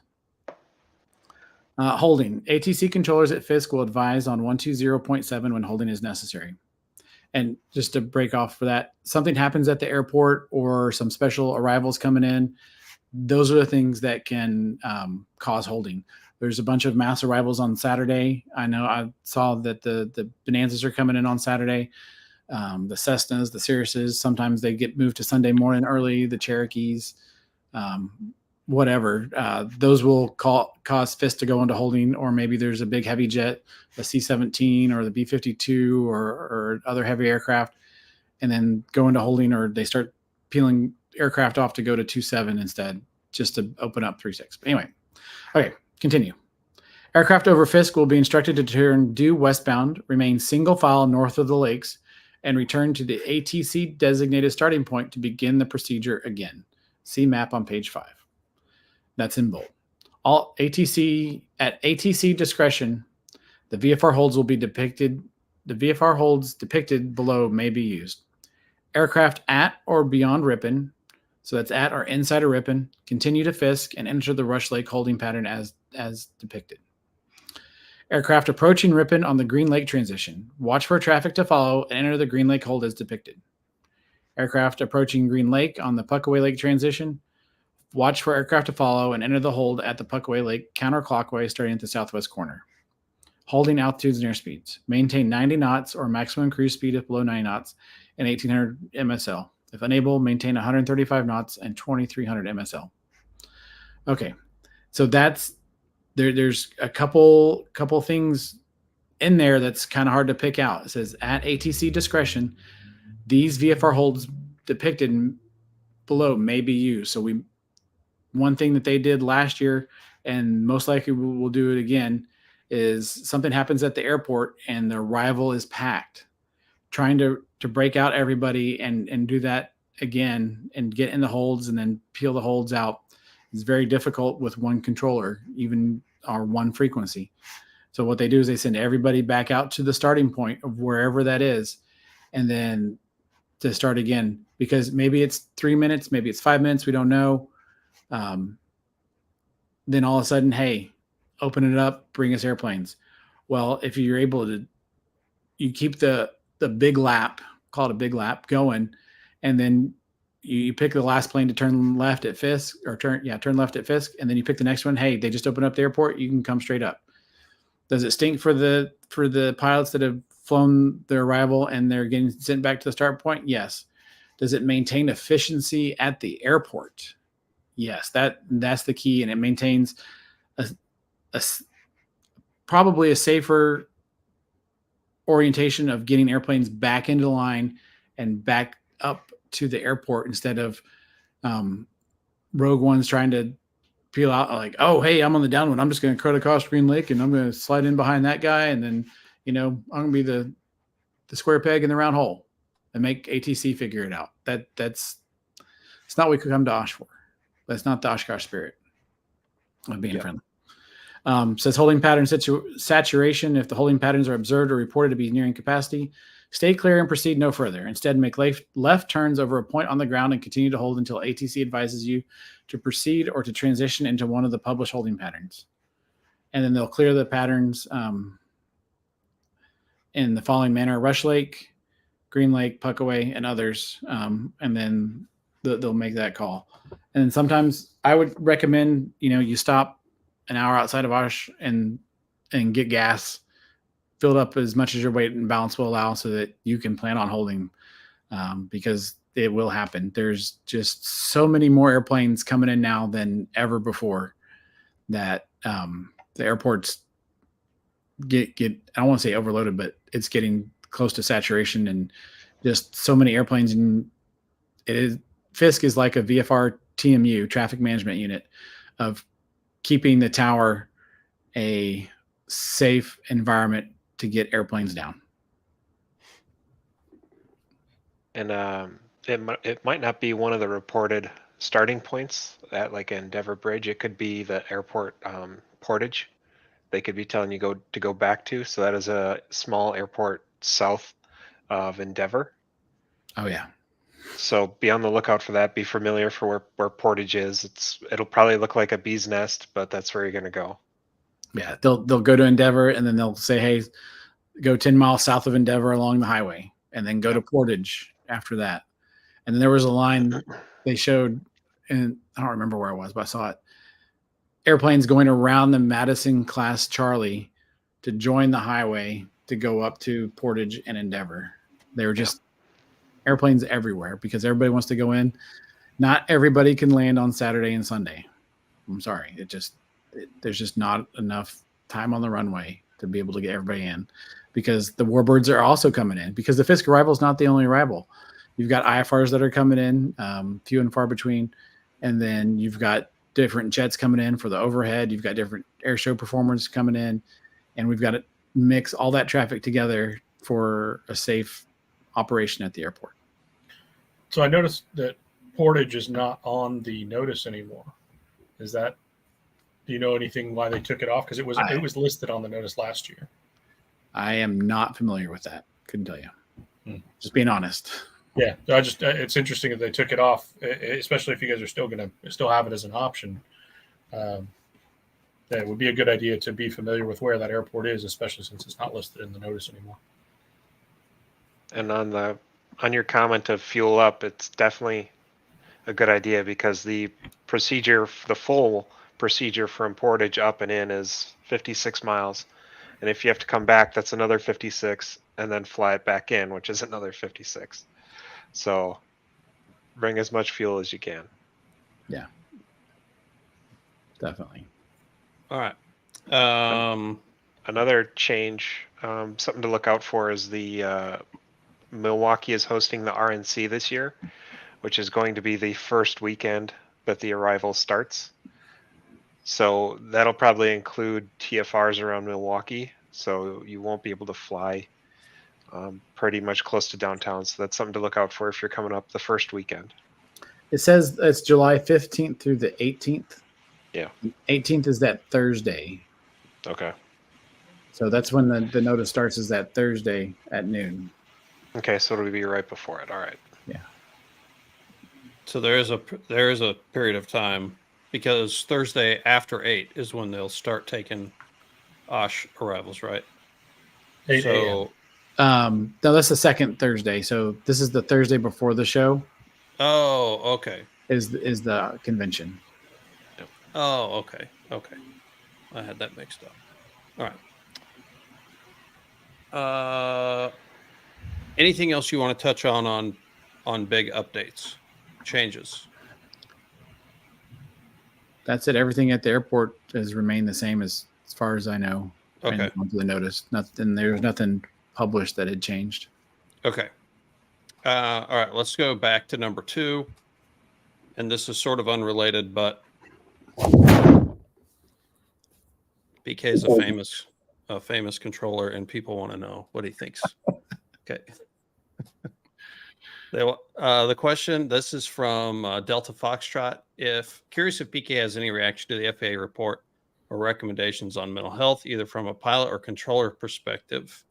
Holding. ATC controllers at Fisk will advise on 120.7 when holding is necessary. And just to break off for that, something happens at the airport or some special arrivals coming in, those are the things that can cause holding. There's a bunch of mass arrivals on Saturday. I know I saw that the Bonanzas are coming in on Saturday. The Cessnas, the Cirruses, sometimes they get moved to Sunday morning early, the Cherokees, whatever. Those will cause Fisk to go into holding, or maybe there's a big heavy jet, the C-17 or the B-52 or other heavy aircraft, and then go into holding, or they start peeling aircraft off to go to 2-7 instead, just to open up 3-6. But anyway, okay, continue. Aircraft over Fisk will be instructed to turn due westbound, remain single file north of the lakes, and return to the ATC designated starting point to begin the procedure again. See map on page 5. That's in bold. All ATC at ATC discretion, the VFR holds will be depicted. The VFR holds depicted below may be used. Aircraft at or beyond Ripon So that's at or inside of Ripon. Continue to Fisk and enter the Rush Lake holding pattern as depicted. Aircraft approaching Ripon on the Green Lake transition. Watch for traffic to follow and enter the Green Lake hold as depicted. Aircraft approaching Green Lake on the Puckaway Lake transition. Watch for aircraft to follow and enter the hold at the Puckaway Lake counterclockwise starting at the southwest corner. Holding altitudes and airspeeds. Maintain 90 knots or maximum cruise speed if below 90 knots and 1800 MSL. If unable, maintain 135 knots and 2300 MSL. Okay, so that's there's a couple things in there that's kind of hard to pick out. It says at ATC discretion, these VFR holds depicted below may be used. So one thing that they did last year, and most likely we'll do it again, is something happens at the airport and the arrival is packed. Trying to break out everybody and do that again and get in the holds and then peel the holds out is very difficult with one controller, even or one frequency. So what they do is they send everybody back out to the starting point of wherever that is, and then to start again, because maybe it's 3 minutes, maybe it's 5 minutes, we don't know. Then all of a sudden, hey, open it up, bring us airplanes. Well, if you're able to, you keep the big lap, call it a big lap, going, and then you pick the last plane to turn left at Fisk, or turn left at Fisk, and then you pick the next one. Hey, they just opened up the airport. You can come straight up. Does it stink for the pilots that have flown their arrival and they're getting sent back to the start point? Yes. Does it maintain efficiency at the airport? Yes, that's the key, and it maintains probably a safer orientation of getting airplanes back into line and back up to the airport instead of rogue ones trying to peel out like, oh, hey, I'm on the down one. I'm just going to cut across Green Lake and I'm going to slide in behind that guy. And then, I'm going to be the square peg in the round hole and make ATC figure it out. It's not what we could come to Osh for. That's not the Oshkosh spirit of being friendly. Says holding pattern saturation. If the holding patterns are observed or reported to be nearing capacity, stay clear and proceed no further. Instead, make left turns over a point on the ground and continue to hold until ATC advises you to proceed or to transition into one of the published holding patterns. And then they'll clear the patterns in the following manner: Rush Lake, Green Lake, Puckaway, and others. And then they'll make that call. And then sometimes I would recommend, you stop an hour outside of Osh and get gas filled up as much as your weight and balance will allow so that you can plan on holding, because it will happen. There's just so many more airplanes coming in now than ever before that the airports get I don't want to say overloaded, but it's getting close to saturation and just so many airplanes. And Fisk is like a VFR TMU, traffic management unit, of keeping the tower a safe environment to get airplanes down. And it might not be one of the reported starting points at like Endeavor Bridge. It could be the airport portage. They could be telling you to go back to. So that is a small airport south of Endeavor. Oh yeah. So be on the lookout for that. Be familiar for where portage is. It'll probably look like a bee's nest, but that's where you're going to go. Yeah, they'll go to Endeavor and then they'll say, hey, go 10 miles south of Endeavor along the highway, and then go to Portage after that. And then there was a line they showed, and I don't remember where it was, but I saw it. Airplanes going around the Madison class Charlie to join the highway to go up to Portage and Endeavor. They were just airplanes everywhere because everybody wants to go in. Not everybody can land on Saturday and Sunday. I'm sorry. There's just not enough time on the runway to be able to get everybody in, because the warbirds are also coming in, because the Fisk arrival is not the only arrival. You've got IFRs that are coming in, few and far between. And then you've got different jets coming in for the overhead. You've got different air show performers coming in, and we've got to mix all that traffic together for a safe operation at the airport. So I noticed that Portage is not on the notice anymore. Do you know anything why they took it off? Because it was listed on the notice last year. I am not familiar with that. Couldn't tell you. Just being honest. Yeah, it's interesting that they took it off, especially if you guys are still going to still have it as an option. Um, it would be a good idea to be familiar with where that airport is, especially since it's not listed in the notice anymore. And on your comment of fuel up, it's definitely a good idea because the full procedure from Portage up and in is 56 miles. And if you have to come back, that's another 56, and then fly it back in, which is another 56. So bring as much fuel as you can. Yeah, definitely. All right. Another change, something to look out for is the Milwaukee is hosting the RNC this year, which is going to be the first weekend that the arrival starts. So that'll probably include TFRs around Milwaukee. So you won't be able to fly pretty much close to downtown. So that's something to look out for if you're coming up the first weekend. It says it's July 15th through the 18th. Yeah. 18th is that Thursday. Okay. So that's when the notice starts, is that Thursday at noon. Okay, so it'll be right before it. All right. Yeah. So there is a period of time, because Thursday after 8 is when they'll start taking Osh arrivals, right? 8 a.m. So No, that's the second Thursday. So this is the Thursday before the show okay. is the convention. Oh, okay. I had that mixed up. All right. Anything else you want to touch on big updates, changes? That's it. Everything at the airport has remained the same as far as I know. Okay. And onto the notice, there's nothing published that had changed. Okay. All right. Let's go back to number 2, and this is sort of unrelated, but BK is a famous controller, and people want to know what he thinks. Okay. The question, this is from Delta Foxtrot. Curious if BK has any reaction to the FAA report or recommendations on mental health, either from a pilot or controller perspective.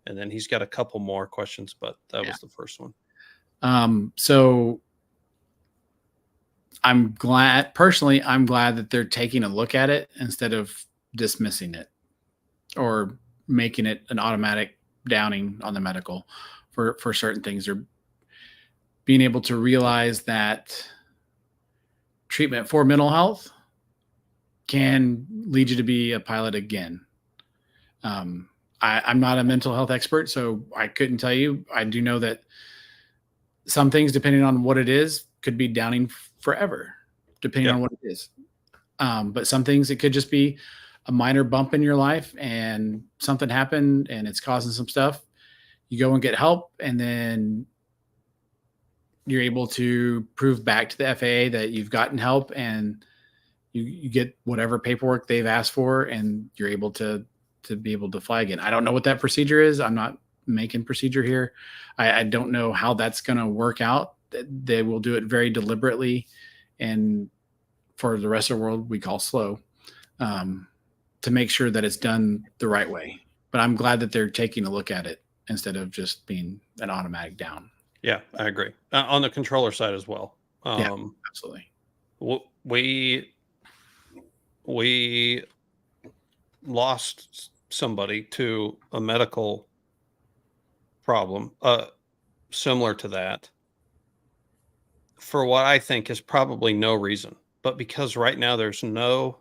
And then he's got a couple more questions, but that was the first one. So I'm glad that they're taking a look at it instead of dismissing it or making it an automatic downing on the medical for certain things. They're being able to realize that treatment for mental health can lead you to be a pilot again. I'm not a mental health expert, so I couldn't tell you. I do know that some things, depending on what it is, could be downing forever, depending on what it is. But some things, it could just be a minor bump in your life and something happened and it's causing some stuff. You go and get help, and then you're able to prove back to the FAA that you've gotten help, and you get whatever paperwork they've asked for, and you're able to be able to fly again. I don't know what that procedure is. I'm not making procedure here. I don't know how that's going to work out. They will do it very deliberately, and for the rest of the world, we call slow, to make sure that it's done the right way. But I'm glad that they're taking a look at it instead of just being an automatic down. Yeah, I agree. On the controller side as well. Yeah, absolutely. We lost somebody to a medical problem similar to that for what I think is probably no reason, but because right now there's no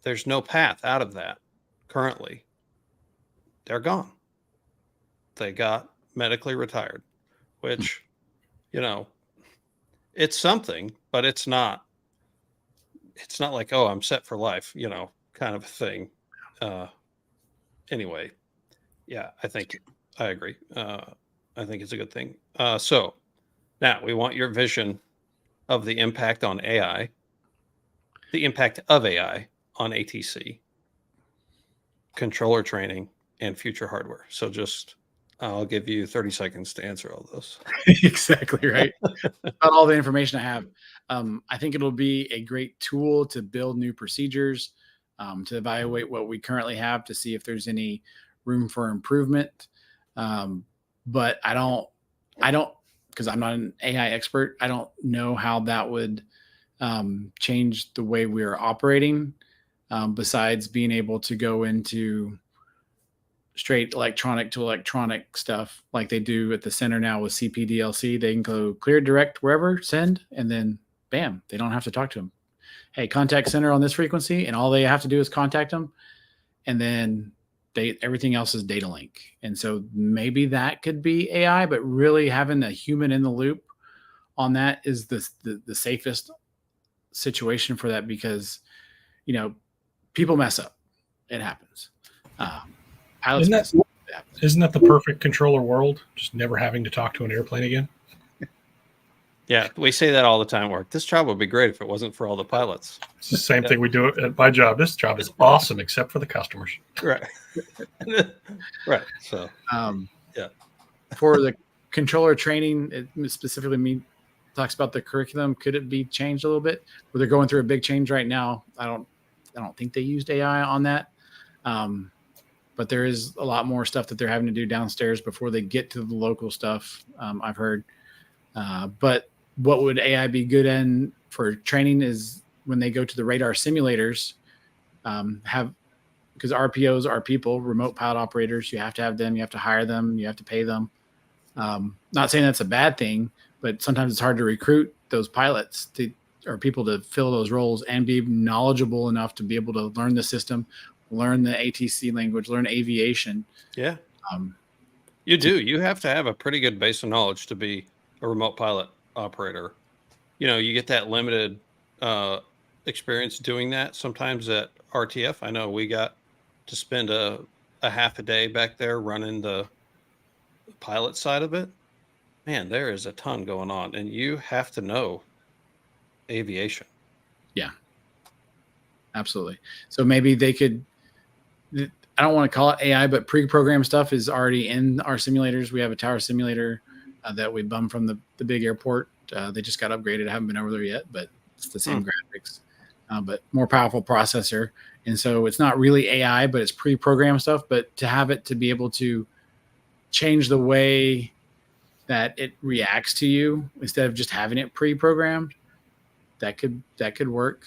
path out of that currently. They're gone. They got medically retired, which, it's something, but it's not like, oh, I'm set for life, kind of a thing. Anyway, yeah, I agree. I think it's a good thing. So now we want your vision of the impact on AI, the impact of AI on ATC, controller training, and future hardware. So I'll give you 30 seconds to answer all those. Exactly right. About all the information I have. I think it'll be a great tool to build new procedures, to evaluate what we currently have to see if there's any room for improvement. But I don't I don't, because I'm not an AI expert, I don't know how that would change the way we're operating, besides being able to go into straight electronic to electronic stuff like they do at the center now with CPDLC. They can go clear, direct, wherever, send, and then bam, they don't have to talk to them. Hey, contact center on this frequency, and all they have to do is contact them, and then everything else is data link. And so maybe that could be AI, but really having a human in the loop on that is the safest situation for that, because people mess up. It happens. Pilots mess up. It happens. Isn't that the perfect controller world? Just never having to talk to an airplane again. Yeah, we say that all the time. Work. This job would be great if it wasn't for all the pilots. It's the same thing we do at my job. This job is awesome, except for the customers. Right. Right. So, yeah. For the controller training, it specifically talks about the curriculum. Could it be changed a little bit? Where they're going through a big change right now. I don't think they used AI on that. But there is a lot more stuff that they're having to do downstairs before they get to the local stuff. I've heard. But what would AI be good in for training is when they go to the radar simulators, because RPOs are people, remote pilot operators. You have to have them. You have to hire them. You have to pay them. Not saying that's a bad thing, but sometimes it's hard to recruit those pilots or people to fill those roles and be knowledgeable enough to be able to learn the system, learn the ATC language, learn aviation. Yeah. You do. You have to have a pretty good base of knowledge to be a remote pilot operator. You get that limited experience doing that. Sometimes at RTF, I know we got to spend a half a day back there running the pilot side of it. Man, there is a ton going on, and you have to know aviation. Yeah, absolutely. So maybe they could, I don't want to call it AI, but pre-programmed stuff is already in our simulators. We have a tower simulator that we bummed from the big airport. They just got upgraded. I haven't been over there yet, but it's the same graphics, but more powerful processor. And so it's not really AI, but it's pre-programmed stuff. But to have it to be able to change the way that it reacts to you instead of just having it pre-programmed, that could work.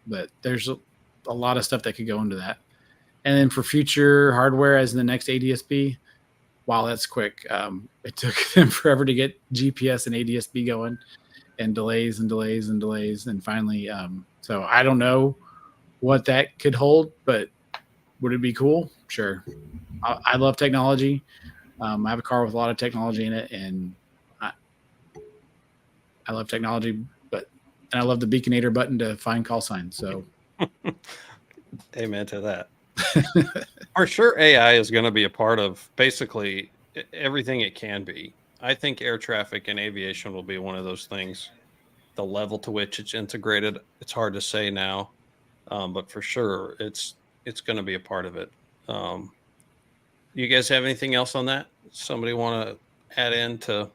But there's a lot of stuff that could go into that. And then for future hardware, as in the next ADSB, wow, that's quick. It took them forever to get GPS and ADSB going, and delays and delays and delays. And finally, so I don't know what that could hold, but would it be cool? Sure. I love technology. I have a car with a lot of technology in it, and I love technology, and I love the Beaconator button to find call signs. So, amen to that. For sure, AI is going to be a part of basically everything it can be. I think air traffic and aviation will be one of those things. The level to which it's integrated, it's hard to say now, but for sure, it's going to be a part of it. You guys have anything else on that? Somebody want to add in to?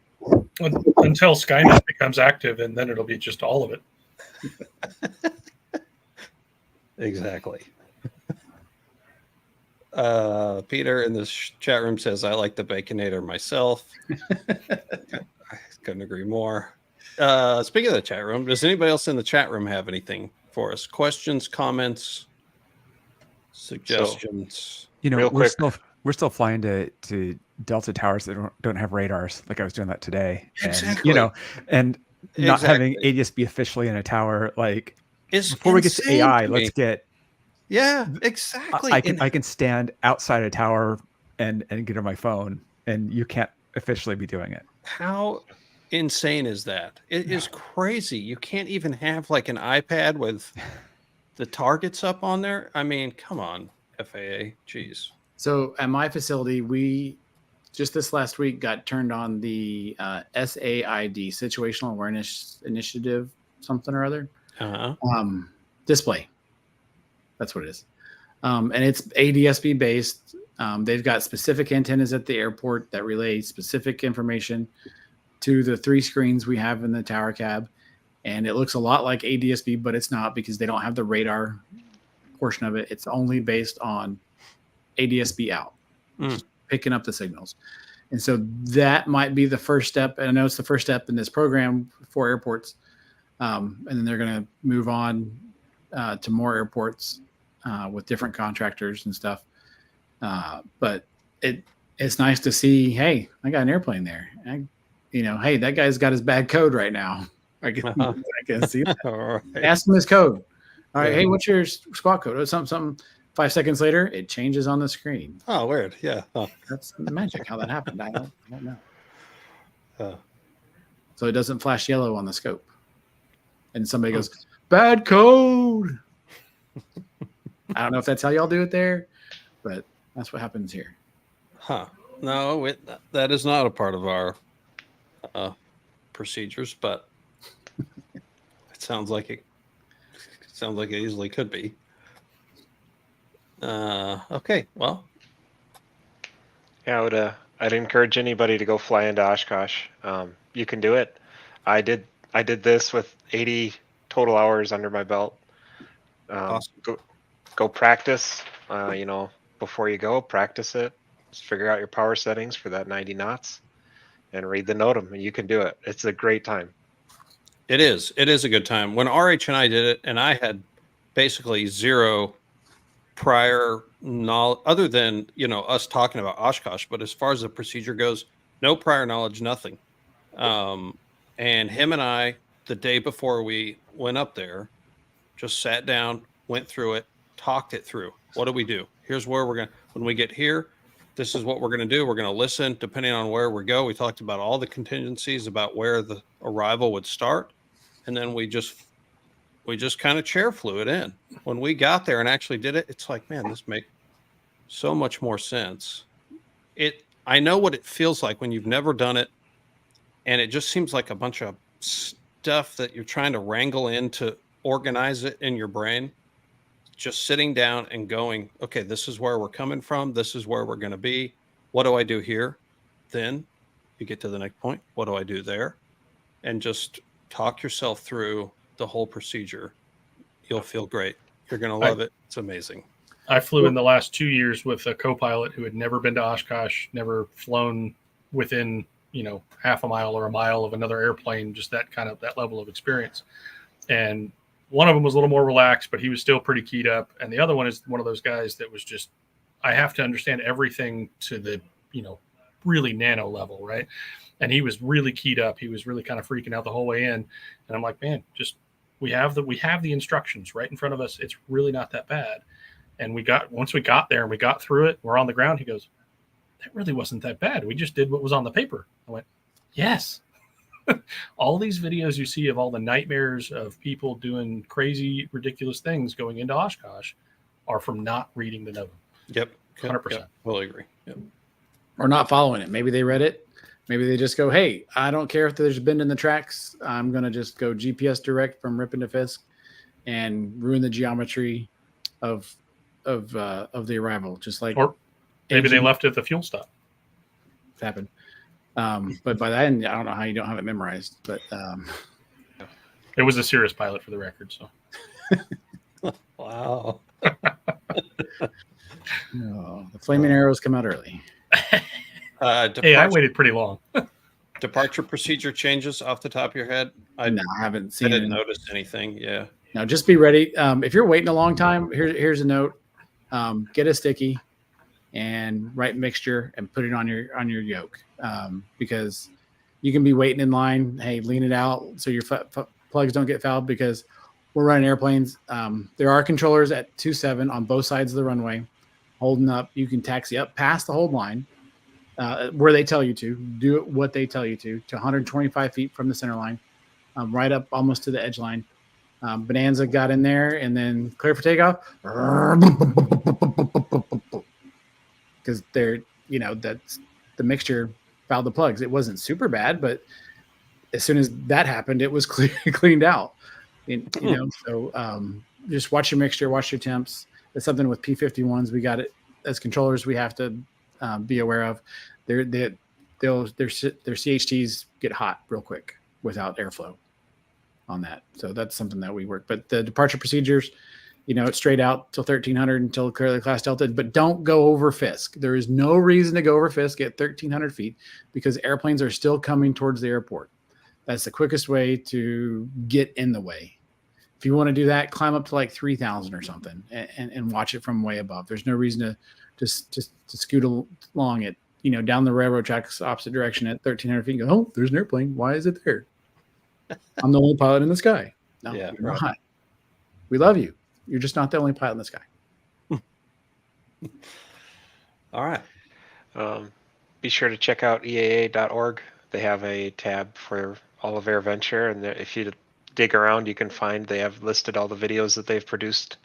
Until Skynet becomes active, and then it'll be just all of it. Exactly. Peter in the chat room says, I like the Baconator myself. I couldn't agree more. Speaking of the chat room, does anybody else in the chat room have anything for us? Questions, comments, suggestions? We're still flying to Delta towers that don't have radars, like I was doing that today. Exactly. And not having ADSB officially in a tower, like before we get to AI, let's get. Yeah, exactly. I can stand outside a tower and get on my phone, and you can't officially be doing it. How insane is that? It is crazy. You can't even have like an iPad with the targets up on there. I mean, come on, FAA. Jeez. So at my facility, we just this last week got turned on the SAID, Situational Awareness Initiative, something or other, display. That's what it is. And it's ADSB based. They've got specific antennas at the airport that relay specific information to the 3 screens we have in the tower cab. And it looks a lot like ADSB, but it's not, because they don't have the radar portion of it. It's only based on ADSB out, just picking up the signals. And so that might be the first step. And I know it's the first step in this program for airports. And then they're going to move on to more airports with different contractors and stuff. But it's nice to see, hey, I got an airplane there. Hey, that guy's got his bad code right now. I can see that. All right. Ask him his code. All right. Yeah. Hey, what's your squawk code? Or something. 5 seconds later, it changes on the screen. Oh, weird. Yeah. Huh. That's magic how that happened. I don't know. Uh, So it doesn't flash yellow on the scope. And somebody goes, bad code. I don't know if that's how y'all do it there, but that's what happens here. huh. No, that is not a part of our procedures, but it sounds like it easily could be. Okay. Well, Yeah, I'd encourage anybody to go fly into Oshkosh. You can do it. I did this with 80 total hours under my belt. Awesome. Go practice. Before you go, practice it. Just figure out your power settings for that 90 knots, and read the NOTAM. And you can do it. It's a great time. it is a good time. When RH and I did it, and I had basically zero prior knowledge other than us talking about Oshkosh, but as far as the procedure goes, no prior knowledge, nothing. And him and I, the day before we went up there, just sat down, went through it, talked it through. What do we do? Here's where when we get here, this is what we're going to do. We're going to listen depending on where we go. We talked about all the contingencies about where the arrival would start. And then we just kind of chair flew it in. When we got there and actually did it, it's like, man, this makes so much more sense. I know what it feels like when you've never done it, and it just seems like a bunch of stuff that you're trying to wrangle in to organize it in your brain. Just sitting down and going, okay, this is where we're coming from. This is where we're going to be. What do I do here? Then you get to the next point. What do I do there? And just talk yourself through the whole procedure. You'll feel great. You're going to love it. It's amazing. I flew in the last 2 years with a co-pilot who had never been to Oshkosh, never flown within, half a mile or a mile of another airplane, just that level of experience. And one of them was a little more relaxed, but he was still pretty keyed up. And the other one is one of those guys that was just, I have to understand everything to the, really nano level. Right. And he was really keyed up. He was really kind of freaking out the whole way in. And I'm like, man, we have the instructions right in front of us. It's really not that bad. And once we got there and we got through it, we're on the ground. He goes, that really wasn't that bad. We just did what was on the paper. I went, yes. All these videos you see of all the nightmares of people doing crazy, ridiculous things going into Oshkosh are from not reading the NOTAM. Yep. 100%. Yep. Totally agree. Yep. Or not following it. Maybe they read it. Maybe they just go, hey, I don't care if there's a bend in the tracks. I'm going to just go GPS direct from Ripon to Fisk and ruin the geometry of the arrival. Just like, or maybe they left at the fuel stop. It's happened. But by that end, I don't know how you don't have it memorized, but It was a serious pilot for the record. So Wow. no, the flaming arrows come out early. hey, I waited pretty long. Departure procedure changes off the top of your head? I haven't I seen didn't it. notice anything. Yeah. Now, just be ready. If you're waiting a long time, here's a note. Get a sticky and write mixture and put it on your yoke, because you can be waiting in line. Hey, lean it out so your plugs don't get fouled, because we're running airplanes. There are controllers at 2.7 on both sides of the runway holding up. You can taxi up past the hold line where they tell you to. Do it what they tell you to 125 feet from the center line, right up almost to the edge line. Bonanza got in there and then clear for takeoff. Because that's the mixture fouled the plugs. It wasn't super bad, but as soon as that happened, it was cleaned out. So just watch your mixture, watch your temps. That's something with P51s. We got it as controllers. We have to be aware of. Their CHTs get hot real quick without airflow on that. So that's something that we work. But the departure procedures, it's straight out till 1300 until clearly class Delta, but don't go over Fisk. There is no reason to go over Fisk at 1300 feet because airplanes are still coming towards the airport. That's the quickest way to get in the way. If you want to do that, climb up to like 3,000 or something and watch it from way above. There's no reason to scoot along it, down the railroad tracks opposite direction at 1,300 feet and go, oh, there's an airplane. Why is it there? I'm the only pilot in the sky. No, Yeah, you're right. not. We love you. You're just not the only pilot in the sky. All right. Be sure to check out EAA.org. They have a tab for all of AirVenture, and if you dig around, you can find they have listed all the videos that they've produced.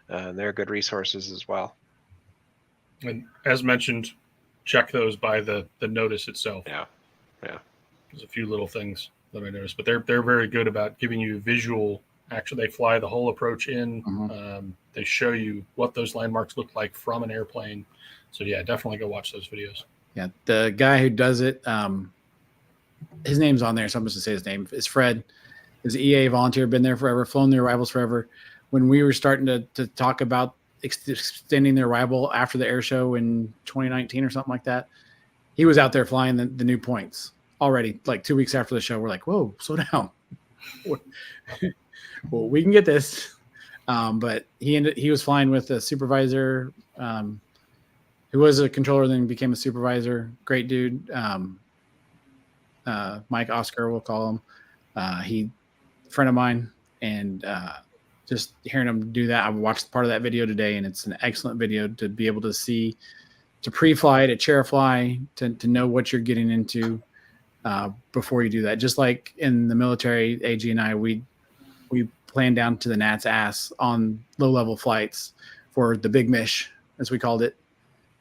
And they're good resources as well. And as mentioned, check those by the notice itself. Yeah. There's a few little things that I noticed, but they're very good about giving you visual. Actually, they fly the whole approach in. Mhm. They show you what those landmarks look like from an airplane. So yeah, definitely go watch those videos. Yeah, the guy who does it, his name's on there, so I'm supposed to say his name. Is Fred. Is an EA volunteer, been there forever, flown the arrivals forever. When we were starting to talk about extending the arrival after the air show in 2019 or something like that, he was out there flying the new points already, like 2 weeks after the show. We're like, whoa, slow down. Well, we can get this. But he was flying with a supervisor who was a controller, then became a supervisor. Great dude. Mike Oscar, we'll call him. He friend of mine, and just hearing him do that, I watched part of that video today, and it's an excellent video to be able to see, to pre-fly, to chair fly, to know what you're getting into before you do that. Just like in the military, AG and I, we plan down to the gnat's ass on low-level flights for the big mish, as we called it.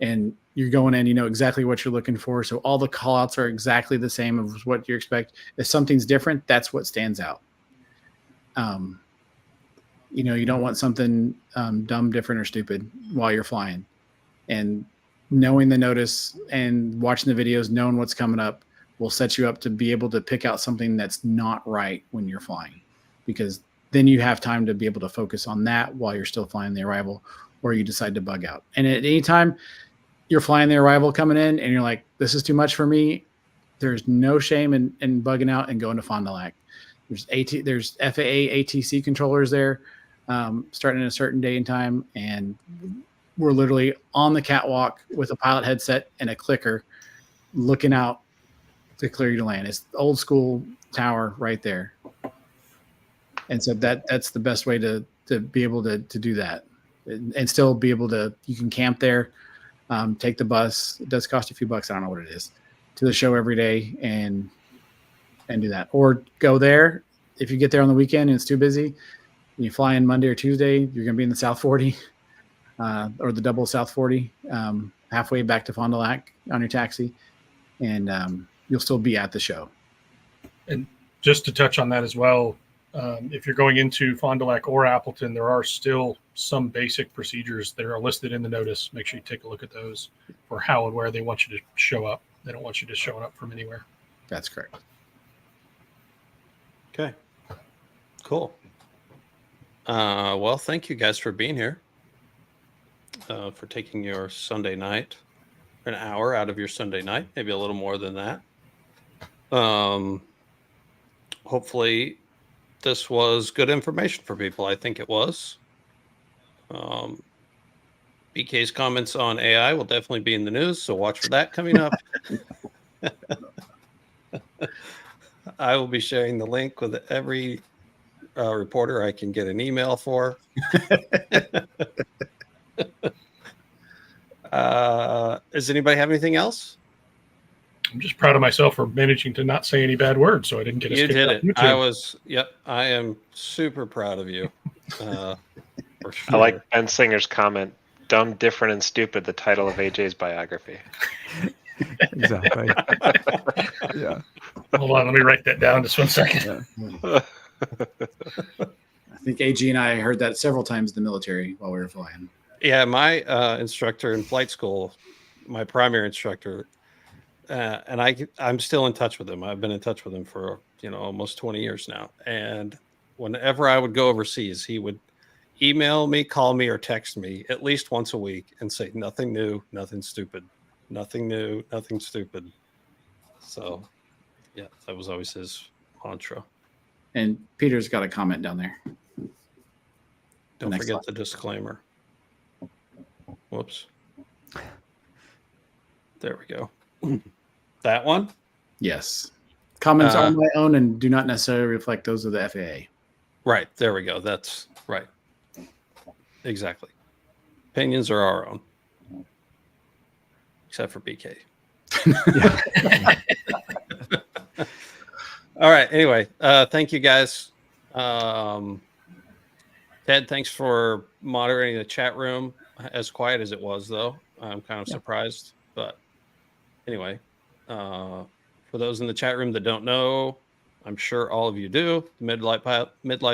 And you're going in, you know exactly what you're looking for. So all the call-outs are exactly the same as what you expect. If something's different, that's what stands out. You don't want something dumb, different, or stupid while you're flying. And knowing the notice and watching the videos, knowing what's coming up, will set you up to be able to pick out something that's not right when you're flying, because then you have time to be able to focus on that while you're still flying the arrival, or you decide to bug out. And at any time you're flying the arrival coming in and you're like, this is too much for me, there's no shame in bugging out and going to Fond du Lac. There's FAA ATC controllers there, starting at a certain day and time, and we're literally on the catwalk with a pilot headset and a clicker looking out to clear you to land. It's the old school tower right there. And so that's the best way to be able to do that and still be able to, you can camp there, take the bus. It does cost a few bucks. I don't know what it is, to the show every day and do that, or go there. If you get there on the weekend and it's too busy, you fly in Monday or Tuesday, you're going to be in the South 40 or the double South 40, halfway back to Fond du Lac on your taxi, and you'll still be at the show. And just to touch on that as well, if you're going into Fond du Lac or Appleton, there are still some basic procedures that are listed in the notice. Make sure you take a look at those for how and where they want you to show up. They don't want you just showing up from anywhere. That's correct. Okay. Cool. Well, thank you guys for being here, for taking your Sunday night, an hour out of your Sunday night, maybe a little more than that. Hopefully this was good information for people. I think it was. BK's comments on AI will definitely be in the news, so watch for that coming up. I will be sharing the link with every reporter I can get an email for. Does anybody have anything else? I'm just proud of myself for managing to not say any bad words, so I didn't get us You kicked did off it. YouTube. I am super proud of you. For sure. I like Ben Singer's comment, dumb, different, and stupid, the title of AJ's biography. Exactly. Yeah. Hold on, let me write that down just 1 second. I think AG and I heard that several times in the military while we were flying. Yeah, my instructor in flight school, my primary instructor, and I'm still in touch with him. I've been in touch with him for almost 20 years now. And whenever I would go overseas, he would email me, call me, or text me at least once a week and say nothing new, nothing stupid, nothing new, nothing stupid. So, yeah, that was always his mantra. And Peter's got a comment down there. Don't Next forget slide. the disclaimer. Whoops. There we go. That one? Yes. Comments are my own and do not necessarily reflect those of the FAA. Right. There we go. That's right. Exactly. Opinions are our own. Except for BK. All right. Anyway, thank you guys. Ted, thanks for moderating the chat room. As quiet as it was, though, I'm kind of surprised. But anyway, for those in the chat room that don't know, I'm sure all of you do. The Midlife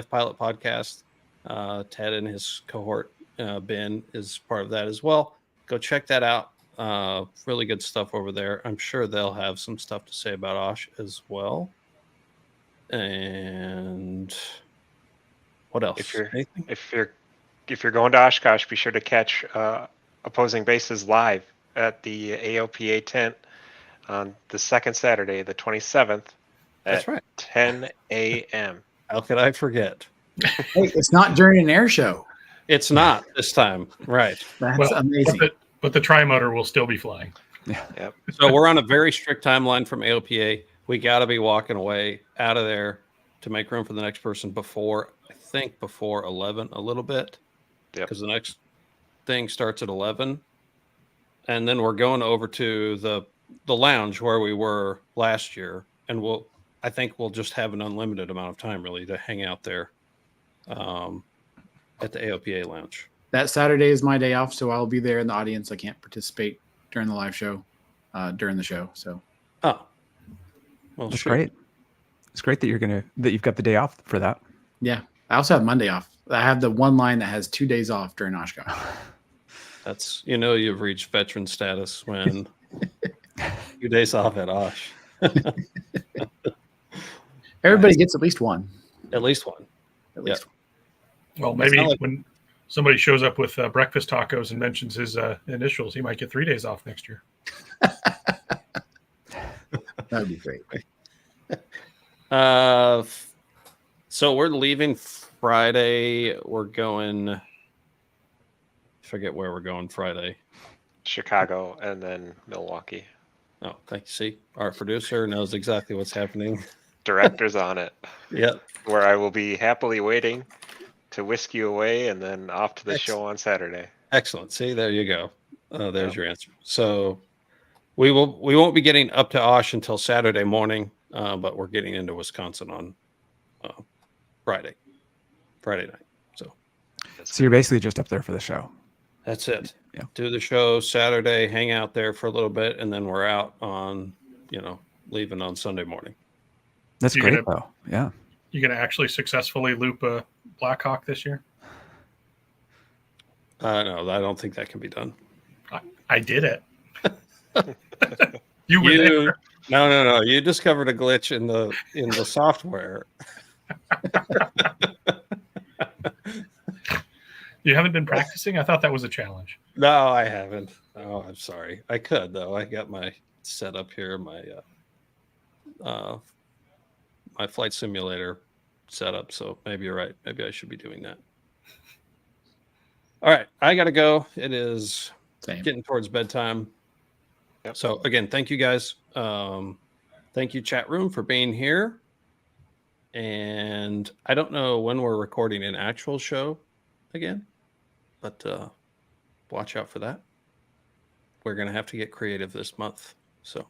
Pilot podcast. Ted and his cohort, Ben, is part of that as well. Go check that out. Really good stuff over there. I'm sure they'll have some stuff to say about Osh as well. And what else? If you're going to Oshkosh, be sure to catch Opposing Bases live at the AOPA tent on the second Saturday, the 27th, That's at right. 10 a.m. How could I forget? Hey, it's not during an air show. It's not this time, right? That's amazing. But the tri-motor will still be flying. Yep. So we're on a very strict timeline from AOPA. We got to be walking away out of there to make room for the next person before 11 a little bit. Yep. Because the next thing starts at 11. And then we're going over to the lounge where we were last year. And I think we'll just have an unlimited amount of time really to hang out there at the AOPA lounge. That Saturday is my day off, so I'll be there in the audience. I can't participate during the live show, during the show. So, well, that's great. It's great that you've got the day off for that. Yeah, I also have Monday off. I have the one line that has 2 days off during Oshkosh. That's you've reached veteran status when 2 days off at Osh. Everybody gets at least one. At least one. At least one. Well, maybe when somebody shows up with breakfast tacos and mentions his initials, he might get 3 days off next year. That would be great. So we're leaving Friday. We're going. Forget where we're going Friday. Chicago and then Milwaukee. Oh, thank you. See, our producer knows exactly what's happening. Director's on it. Yep. Where I will be happily waiting to whisk you away and then off to the show on Saturday. Excellent. See, there you go. There's your answer. So we won't be getting up to Osh until Saturday morning, but we're getting into Wisconsin on Friday night. So you're basically just up there for the show. That's it. Yeah. Do the show Saturday, hang out there for a little bit, and then we're out on, leaving on Sunday morning. That's great, though. Yeah. You going to actually successfully loop a Blackhawk this year? No, I don't think that can be done. I did it. You were there. No. You discovered a glitch in the software. You haven't been practicing? I thought that was a challenge. No, I haven't. Oh, I'm sorry. I could though. I got my setup here, my flight simulator setup. So maybe you're right. Maybe I should be doing that. All right, I gotta go. It is getting towards bedtime. Yep. So again, thank you guys. Thank you, chat room, for being here. And I don't know when we're recording an actual show again, but watch out for that. We're gonna have to get creative this month. So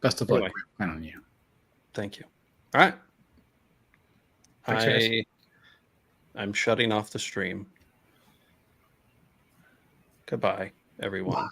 best of luck. Plan on you. Thank you. All right. Thanks, guys. I'm shutting off the stream. Goodbye, everyone.